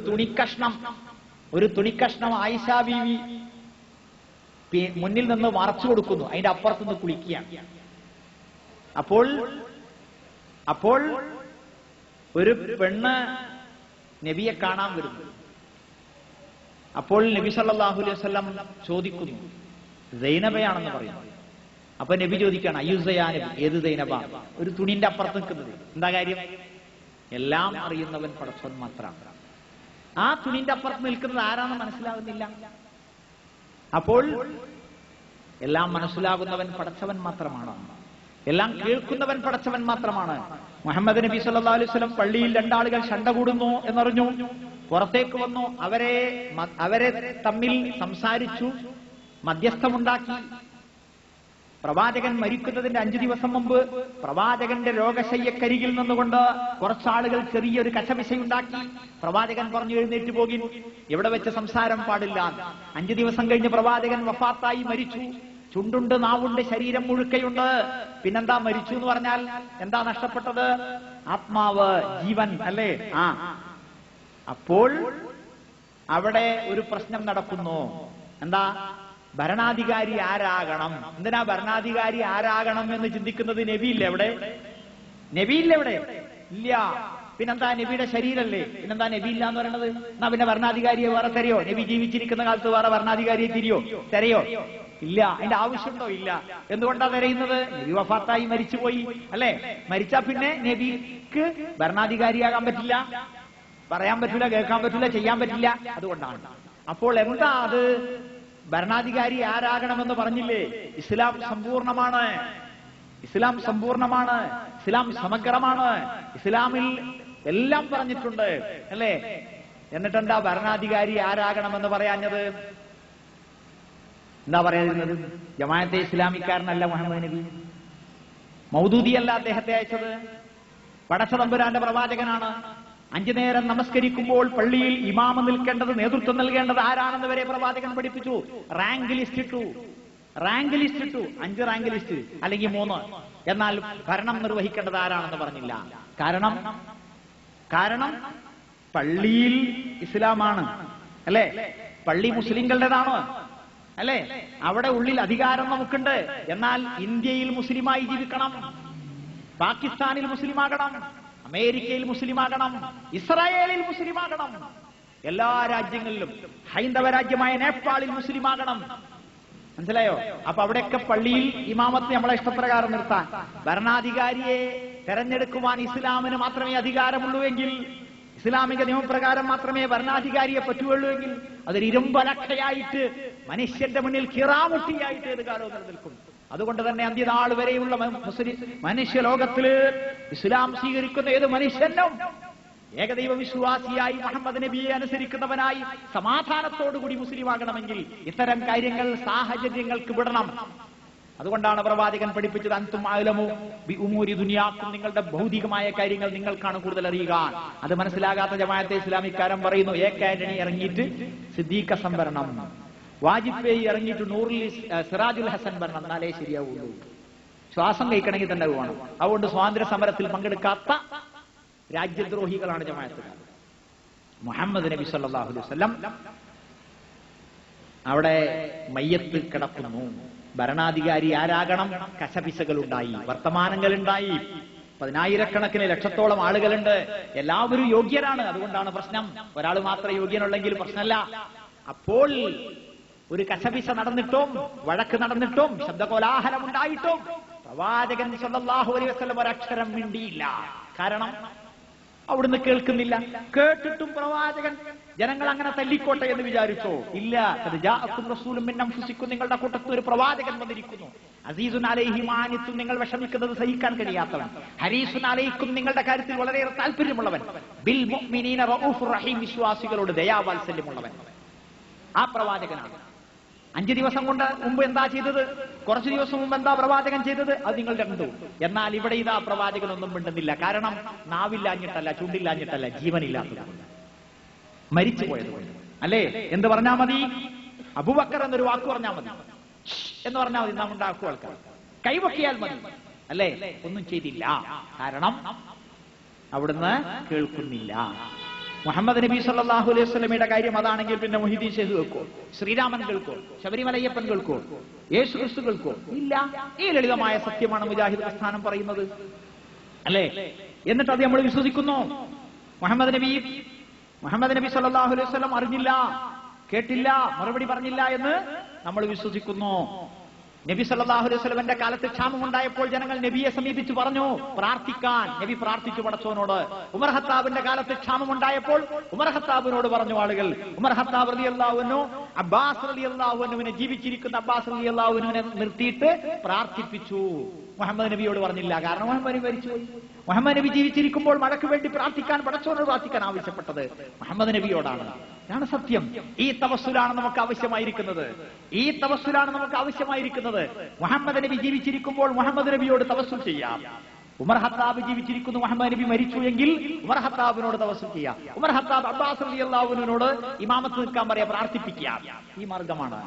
തുണിക്കഷ്ണം ആയിഷ ബീവി മുന്നിൽ നിന്ന് മറച്ചു കൊടുക്കുന്നു, അതിന്റെ അപ്പുറത്തുനിന്ന് കുളിക്കുകയാണ്. അപ്പോൾ ഒരു പെണ്ണ് നബിയെ കാണാൻ വരുന്നു. അപ്പോൾ നബി സല്ലല്ലാഹു അലൈഹി വസല്ലം ചോദിക്കുന്നു, സൈനബയാണെന്ന് പറയുന്നു. അപ്പൊ നബി ചോദിക്കുകയാണ്, അയ്യുസയാ നബി, ഏത് സൈനബ? ഒരു തുണിന്റെ അപ്പുറത്ത് നിൽക്കുന്നത്. എന്താ കാര്യം? എല്ലാം അറിയുന്നവൻ പടച്ചവൻ മാത്രമാണ്. ആ തുണിന്റെ അപ്പുറത്ത് നിൽക്കുന്നത് ആരാണെന്ന് മനസ്സിലാകുന്നില്ല. അപ്പോൾ എല്ലാം മനസ്സിലാകുന്നവൻ പടച്ചവൻ മാത്രമാണ്, എല്ലാം കേൾക്കുന്നവൻ പടച്ചവൻ മാത്രമാണ്. മുഹമ്മദ് നബി സല്ലല്ലാഹു അലൈഹി വസല്ലം പള്ളിയിൽ രണ്ടാളുകൾ ശണ്ട കൂടുന്നു എന്നറിഞ്ഞു. പുറത്തേക്ക് വന്നു. അവരെ തമ്മിൽ സംസാരിച്ചു, മധ്യസ്ഥമുണ്ടാക്കി. പ്രവാചകൻ മരിക്കുന്നതിന്റെ 5 ദിവസം മുമ്പ് പ്രവാചകന്റെ രോഗശയ്യക്കരികിൽ നിന്നുകൊണ്ട് കുറച്ചാളുകൾ ചെറിയൊരു കശപിശയുണ്ടാക്കി. പ്രവാചകൻ പറഞ്ഞു, എഴുന്നേറ്റ് പോകിൻ, എവിടെ വെച്ച് സംസാരം പാടില്ല. 5 ദിവസം കഴിഞ്ഞ് പ്രവാചകൻ വഫാത്തായി, മരിച്ചു. ചുണ്ടുണ്ട്, നാവുണ്ട്, ശരീരം മുഴുക്കയുണ്ട്. പിന്നെന്താ മരിച്ചു എന്ന് പറഞ്ഞാൽ എന്താ നഷ്ടപ്പെട്ടത്? ആത്മാവ്, ജീവൻ, അല്ലേ? അപ്പോൾ അവിടെ ഒരു പ്രശ്നം നടക്കുന്നു. എന്താ? ഭരണാധികാരി ആരാകണം? എന്തിനാ ഭരണാധികാരി ആരാകണം എന്ന് ചിന്തിക്കുന്നത്? നബിയില്ല എവിടെ? നബിയില്ല എവിടെ? ഇല്ല. പിന്നെന്താ? നബിയുടെ ശരീരല്ലേ? പിന്നെന്താ നബിയില്ല എന്ന് പറയണത്? എന്നാ പിന്നെ ഭരണാധികാരിയെ വേറെ തരയോ? നബി ജീവിച്ചിരിക്കുന്ന കാലത്ത് വേറെ ഭരണാധികാരിയെ തരയോ? ഇല്ല. അതിന്റെ ആവശ്യമുണ്ടോ? ഇല്ല. എന്തുകൊണ്ടാ തരയുന്നത്? നബി വഫാത്തായി, മരിച്ചുപോയി, അല്ലെ? മരിച്ചാ പിന്നെ നബിക്ക് ഭരണാധികാരിയാകാൻ പറ്റില്ല, പറയാൻ പറ്റില്ല, കേൾക്കാൻ പറ്റില്ല, ചെയ്യാൻ പറ്റില്ല. അതുകൊണ്ടാണ്. അപ്പോൾ എന്താ അത്? ഭരണാധികാരി ആരാകണമെന്ന് പറഞ്ഞില്ലേ? ഇസ്ലാം സമ്പൂർണമാണ്, ഇസ്ലാം സമഗ്രമാണ്. ഇസ്ലാമിൽ എല്ലാം പറഞ്ഞിട്ടുണ്ട്, അല്ലേ? എന്നിട്ടെന്താ ഭരണാധികാരി ആരാകണമെന്ന് പറയാഞ്ഞത്? എന്താ പറയുന്നത്? ജമാഅത്തെ ഇസ്ലാമിക്കാരനല്ല മുഹമ്മദ് നബി, മൗദൂദിയല്ല അദ്ദേഹത്തെ അയച്ചത്, പടച്ച തമ്പുരാന്റെ പ്രവാചകനാണ്. 5 നേരം നമസ്കരിക്കുമ്പോൾ പള്ളിയിൽ ഇമാമ നിൽക്കേണ്ടത്, നേതൃത്വം നൽകേണ്ടത് ആരാണെന്ന് വരെ പ്രവാചകൻ പഠിപ്പിച്ചു. റാങ്ക് ലിസ്റ്റ് ഇട്ടു. 5 റാങ്ക് ലിസ്റ്റ്, അല്ലെങ്കിൽ 3. എന്നാൽ ഭരണം നിർവഹിക്കേണ്ടത് ആരാണെന്ന് പറഞ്ഞില്ല. കാരണം പള്ളിയിൽ ഇസ്ലാമാണ്, അല്ലെ? പള്ളി മുസ്ലിങ്ങളുടേതാണ്, അല്ലെ? അവിടെ ഉള്ളിൽ അധികാരം നമുക്കുണ്ട്. എന്നാൽ ഇന്ത്യയിൽ മുസ്ലിമായി ജീവിക്കണം, പാകിസ്ഥാനിൽ മുസ്ലിമാകണം, അമേരിക്കയിൽ മുസ്ലിമാകണം, ഇസ്രായേലിൽ മുസ്ലിമാകണം, എല്ലാ രാജ്യങ്ങളിലും, ഹൈന്ദവ രാജ്യമായ നേപ്പാളിൽ മുസ്ലിമാകണം. മനസ്സിലായോ? അപ്പൊ അവിടെയൊക്കെ പള്ളിയിൽ ഇമാമത്ത് നമ്മളെ ഇഷ്ടപ്രകാരം നിർത്താൻ, ഭരണാധികാരിയെ തെരഞ്ഞെടുക്കുവാൻ ഇസ്ലാമിന് മാത്രമേ അധികാരമുള്ളൂ എങ്കിൽ, ഇസ്ലാമിക നിയമപ്രകാരം മാത്രമേ ഭരണാധികാരിയെ പറ്റുകയുള്ളൂ എങ്കിൽ, അതൊരു ഇരുമ്പലക്കയായിട്ട് മനുഷ്യന്റെ മുന്നിൽ കിറാമുട്ടിയായിട്ട് ഏത് കാലവും നിലനിൽക്കും. അതുകൊണ്ട് തന്നെ അന്ത്യനാൾ വരെയുള്ള മനുഷ്യ ലോകത്തില് ഇസ്ലാം സ്വീകരിക്കുന്ന ഏത് മനുഷ്യനും ഏകദൈവ വിശ്വാസിയായി, മുഹമ്മദ് നബിയെ അനുസരിക്കുന്നവനായി, സമാധാനത്തോടുകൂടി മുസ്ലിമാകണമെങ്കിൽ ഇത്തരം കാര്യങ്ങൾ സാഹചര്യങ്ങൾക്ക് വിടണം. അതുകൊണ്ടാണ് പ്രവാചകൻ പഠിപ്പിച്ചത്, അൻതും അഅലമു ബി ഉമൂരി ദുനിയാക്കും, നിങ്ങളുടെ ഭൗതികമായ കാര്യങ്ങൾ നിങ്ങൾക്കാണ് കൂടുതൽ അറിയുക. അത് മനസ്സിലാകാത്ത ജമാഅത്തെ ഇസ്ലാമിക്കാരൻ പറയുന്നു, ആന്റണി ഇറങ്ങിയിട്ട് സിദ്ദീഖ് ഹസൻ വരണം, വാജിബ് ബേയി ഇറങ്ങിയിട്ട് സിറാജുൽ ഹസൻ വരണം, എന്നാലേ ശരിയാവുള്ളൂ. ശ്വാസം കഴിക്കണമെങ്കിൽ തന്നെ വേണം. അതുകൊണ്ട് സ്വാതന്ത്ര്യ സമരത്തിൽ പങ്കെടുക്കാത്ത രാജ്യദ്രോഹികളാണ് ജമാഅത്തുകാർ. മുഹമ്മദ് നബി സല്ലല്ലാഹു അലൈഹി വസല്ലം അവിടെ മയ്യത്ത് കിടക്കുന്നു. ഭരണാധികാരി ആരാകണം? കശപിശകളുണ്ടായി, വർത്തമാനങ്ങളുണ്ടായി, 10,000-കണക്കിന് ലക്ഷത്തോളം ആളുകളുണ്ട്, എല്ലാവരും യോഗ്യരാണ്. അതുകൊണ്ടാണ് പ്രശ്നം. ഒരാൾ മാത്രം യോഗ്യനുള്ളെങ്കിൽ പ്രശ്നമല്ല. അപ്പോൾ ഒരു കശപിശ നടന്നിട്ടും, വഴക്ക് നടന്നിട്ടും, ശബ്ദകോലാഹലം ഉണ്ടായിട്ടും പ്രവാചകൻ സല്ലല്ലാഹു അലൈഹി വസല്ലം ഒരക്ഷരം മിണ്ടിയില്ല. കാരണം അവിടുന്ന് കേൾക്കുന്നില്ല. കേട്ടിട്ടും പ്രവാചകൻ ജനങ്ങൾ അങ്ങനെ തല്ലിക്കോട്ടെ എന്ന് വിചാരിച്ചോ? ഇല്ല. നിങ്ങളുടെ കൂട്ടത്തിൽ ഒരു പ്രവാചകൻ വന്നിരിക്കുന്നു. അസീസുൻ അലൈഹി മാ അനിത്തും, നിങ്ങൾ വിഷമിക്കുന്നത് സഹിക്കാൻ കഴിയാത്തവൻ. ഹരീസുൻ അലൈക്കും, നിങ്ങളുടെ കാര്യത്തിൽ വളരെയേറെ താല്പര്യമുള്ളവൻ. ബിൽ മുഅ്മിനീന റഊഫുർ റഹീം, വിശ്വാസികളോട് ദയാവാത്സല്യമുള്ളവൻ. ആ പ്രവാചകനാണ്. 5 ദിവസം കൊണ്ട് മുമ്പ് എന്താ ചെയ്തത്? കുറച്ചു ദിവസം മുമ്പ് എന്താ പ്രവാചകൻ ചെയ്തത്? അത് നിങ്ങൾ കണ്ടു. എന്നാൽ ഇവിടെ ഇതാ പ്രവാചകനൊന്നും മിണ്ടുന്നില്ല. കാരണം നാവില്ലാഞ്ഞിട്ടല്ല, ചുണ്ടില്ലാഞ്ഞിട്ടല്ല, ജീവനില്ലാത്തതുകൊണ്ട്, മരിച്ചു പോയതുകൊണ്ട്. അല്ലേ? എന്ത് പറഞ്ഞാൽ മതി? അബൂബക്കർ എന്നൊരു വാക്ക് പറഞ്ഞാൽ മതി, എന്ന് പറഞ്ഞാൽ മതി, നാം ഉണ്ടാക്കും ആൾക്കാർ. കൈവക്കിയാൽ മതി, അല്ലേ? ഒന്നും ചെയ്തില്ല. കാരണം അവിടുന്ന് കേൾക്കുന്നില്ല. മുഹമ്മദ് നബി സല്ലല്ലാഹു അലൈഹി വസല്ലമയുടെ കാര്യം അതാണെങ്കിൽ പിന്നെ മുഹീദ്ദീൻ ശൈഖ് കേൾക്കോ? ശ്രീരാമൻ കേൾക്കോ? ശബരിമലയ്യപ്പൻ കേൾക്കോ? യേശു ക്രിസ്തു കേൾക്കോ? ഇല്ല. ഈ ലളിതമായ സത്യമാണ് മുജാഹിദ് പ്രസ്ഥാനം പറയുന്നത്, അല്ലേ? എന്നിട്ട് അത് നമ്മൾ വിശ്വസിക്കുന്നു. മുഹമ്മദ് നബി സല്ലല്ലാഹു അലൈഹി വസല്ലം അറിഞ്ഞില്ല, കേട്ടില്ല, മറുപടി പറഞ്ഞില്ല എന്ന് നമ്മൾ വിശ്വസിക്കുന്നു. നബി സല്ലല്ലാഹു അലൈഹി വസല്ലമയുടെ കാലത്ത് ക്ഷാമമുണ്ടായപ്പോൾ ജനങ്ങൾ നബിയെ സമീപിച്ചു പറഞ്ഞു പ്രാർത്ഥിക്കാൻ. നബി പ്രാർത്ഥിച്ചു പടച്ചവനോട്. ഉമർ ഖത്താബിന്റെ കാലത്ത് ക്ഷാമമുണ്ടായപ്പോൾ ഉമർ ഖത്താബിനോട് പറഞ്ഞു ആളുകൾ. ഉമർ ഖത്താബ് റളിയല്ലാഹു അൻഹു അബ്ബാസ് റളിയല്ലാഹു അൻഹുവിനെ, ജീവിച്ചിരിക്കുന്ന അബ്ബാസ് റളിയല്ലാഹു അൻഹുവിനെ നിർത്തിയിട്ട് പ്രാർത്ഥിപ്പിച്ചു. മുഹമ്മദ് നബിയോട് പറഞ്ഞില്ല, കാരണം മുഹമ്മദ് നബി മരിച്ചുപോയി. മുഹമ്മദ് നബി ജീവിച്ചിരിക്കുമ്പോൾ മഴയ്ക്ക് വേണ്ടി പ്രാർത്ഥിക്കാൻ, പടച്ചവനോട് പ്രാർത്ഥിക്കാൻ ആവശ്യപ്പെട്ടത് മുഹമ്മദ് നബിയോടാണ്. ഇതാണ് സത്യം. ഈ തവസ്സുലാണ് നമുക്ക് ആവശ്യമായിരിക്കുന്നത്. മുഹമ്മദ് നബി ജീവിച്ചിരിക്കുമ്പോൾ മുഹമ്മദ് നബിയോട് തവസ്സുൽ ചെയ്യാം. ഉമർ ഖത്താബ് ജീവിച്ചിരിക്കുന്നു, മുഹമ്മദ് നബി മരിച്ചു എങ്കിൽ ഉമർ ഖത്താബിനോട് തവസ്സുൽ ചെയ്യാം. ഉമർ ഖത്താബ് അബ്ബാസ് റളിയല്ലാഹു അൻഹുവിനോട് ഇമാമത്ത് നിൽക്കാൻ പറയാ, പ്രാർത്ഥിപ്പിക്കാം. ഈ മാർഗമാണ്.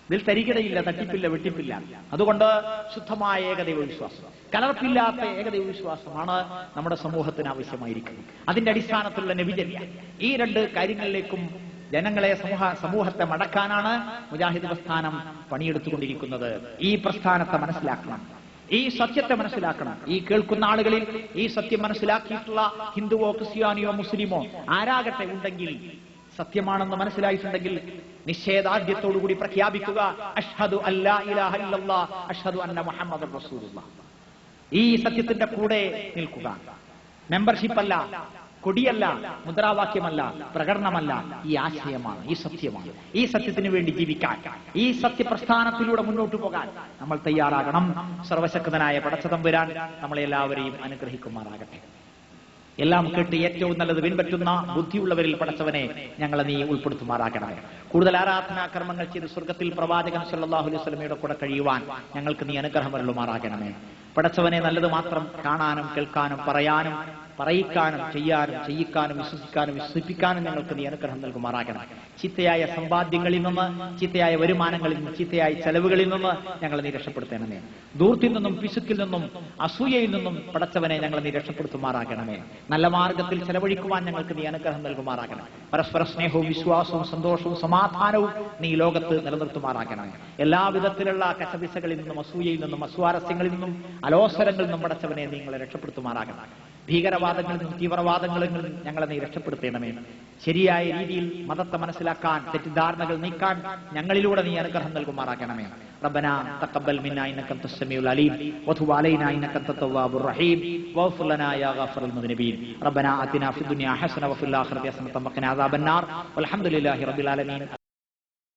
ഇതിൽ തരികിടയില്ല, തട്ടിപ്പില്ല, വെട്ടിപ്പില്ല. അതുകൊണ്ട് ശുദ്ധമായ ഏകദൈവ വിശ്വാസം, കലർപ്പില്ലാത്ത ഏകദൈവ വിശ്വാസമാണ് നമ്മുടെ സമൂഹത്തിന് ആവശ്യമായിരിക്കുന്നത്. അതിന്റെ അടിസ്ഥാനത്തിലുള്ള നബിചര്യ, ഈ രണ്ട് കാര്യങ്ങളിലേക്കും ജനങ്ങളെ, സമൂഹത്തെ മടക്കാനാണ് മുജാഹിദ് പ്രസ്ഥാനം പണിയെടുത്തുകൊണ്ടിരിക്കുന്നത്. ഈ പ്രസ്ഥാനത്തെ മനസ്സിലാക്കണം, ഈ സത്യത്തെ മനസ്സിലാക്കണം. ഈ കേൾക്കുന്ന ആളുകളിൽ ഈ സത്യം മനസ്സിലാക്കിയിട്ടുള്ള ഹിന്ദുവോ ക്രിസ്ത്യാനിയോ മുസ്ലിമോ ആരാകട്ടെ ഉണ്ടെങ്കിൽ, സത്യമാണെന്ന് മനസ്സിലായിട്ടുണ്ടെങ്കിൽ നിഷേധാദ്യത്തോടുകൂടി പ്രഖ്യാപിക്കുക, അഷ്ഹദു അല്ലാ ഇലാഹ ഇല്ലല്ലാഹ് അഷ്ഹദു അന്ന മുഹമ്മദൻ റസൂലുള്ളാഹ്. ഈ സത്യത്തിന്റെ കൂടെ നിൽക്കുക. മെമ്പർഷിപ്പല്ല, കൊടിയല്ല, മുദ്രാവാക്യമല്ല, പ്രകടനമല്ല, ഈ ആശയമാണ്, ഈ സത്യമാണ്. ഈ സത്യത്തിന് വേണ്ടി ജീവിക്കാൻ, ഈ സത്യപ്രസ്ഥാനത്തിലൂടെ മുന്നോട്ട് പോകാൻ നമ്മൾ തയ്യാറാകണം. സർവശക്തനായ പടച്ചതമ്പുരാൻ നമ്മളെല്ലാവരെയും അനുഗ്രഹിക്കുമാറാകട്ടെ. എല്ലാം കേട്ട് ഏറ്റവും നല്ലത് പിൻപറ്റുന്ന ബുദ്ധിയുള്ളവരിൽ പടച്ചവനെ ഞങ്ങളെ നീ ഉൾപ്പെടുത്തുമാറാകണമേ. കൂടുതൽ ആരാധനാ കർമ്മങ്ങൾ ചെയ്ത് സ്വർഗത്തിൽ പ്രവാചകൻ സല്ലല്ലാഹു അലൈഹി വസല്ലമയുടെ കൂടെ കഴിയുവാൻ ഞങ്ങൾക്ക് നീ അനുഗ്രഹം അരുളുമാറാകണമേ. പടച്ചവനെ നല്ലത് മാത്രം കാണാനും കേൾക്കാനും പറയാനും പറയിക്കാനും ചെയ്യാനും ചെയ്യിക്കാനും വിശ്വസിക്കാനും വിശ്വസിപ്പിക്കാനും ഞങ്ങൾക്ക് നീ അനുഗ്രഹം നൽകുമാറാകണം. ചീത്തയായ സമ്പാദ്യങ്ങളിൽ നിന്ന്, ചീത്തയായ വരുമാനങ്ങളിൽ നിന്ന്, ചീത്തയായ ചെലവുകളിൽ നിന്ന് ഞങ്ങളെ നീ രക്ഷപ്പെടുത്തണമേ. ധൂർത്തിൽ നിന്നും പിശുക്കിൽ നിന്നും അസൂയയിൽ നിന്നും പടച്ചവനെ ഞങ്ങളെ നീ രക്ഷപ്പെടുത്തുമാറാകണമേ. നല്ല മാർഗത്തിൽ ചെലവഴിക്കുവാൻ ഞങ്ങൾക്ക് നീ അനുഗ്രഹം നൽകുമാറാകണം. പരസ്പര സ്നേഹവും വിശ്വാസവും സന്തോഷവും സമാധാനവും നീ ലോകത്ത് നിലനിർത്തുമാറാകണമേ. എല്ലാവിധത്തിലുള്ള കശപിശകളിൽ നിന്നും, അസൂയയിൽ നിന്നും, അസ്വാരസ്യങ്ങളിൽ നിന്നും, അലോസരങ്ങളിൽ നിന്നും പടച്ചവനെ നിങ്ങളെ രക്ഷപ്പെടുത്തുമാറാകണം. ഭീകരവാദങ്ങളിൽ നിന്നും തീവ്രവാദങ്ങളിൽ നിന്നും ഞങ്ങളെ നീ രക്ഷപ്പെടുത്തണമേ. ശരിയായ രീതിയിൽ മതത്തെ മനസ്സിലാക്കാൻ, തെറ്റിദ്ധാരണകൾ നീക്കാൻ ഞങ്ങളിലൂടെ നീ അനുഗ്രഹം നൽകുമാറാക്കണമേ. ربنا تقبل منا انك انت السميع العليم وتب علينا انك انت التواب الرحيم واغفر لنا يا غافر المذنبين. ربنا آتنا في الدنيا حسنة وفي الآخرة حسنة وقنا عذاب النار والحمد لله رب العالمين.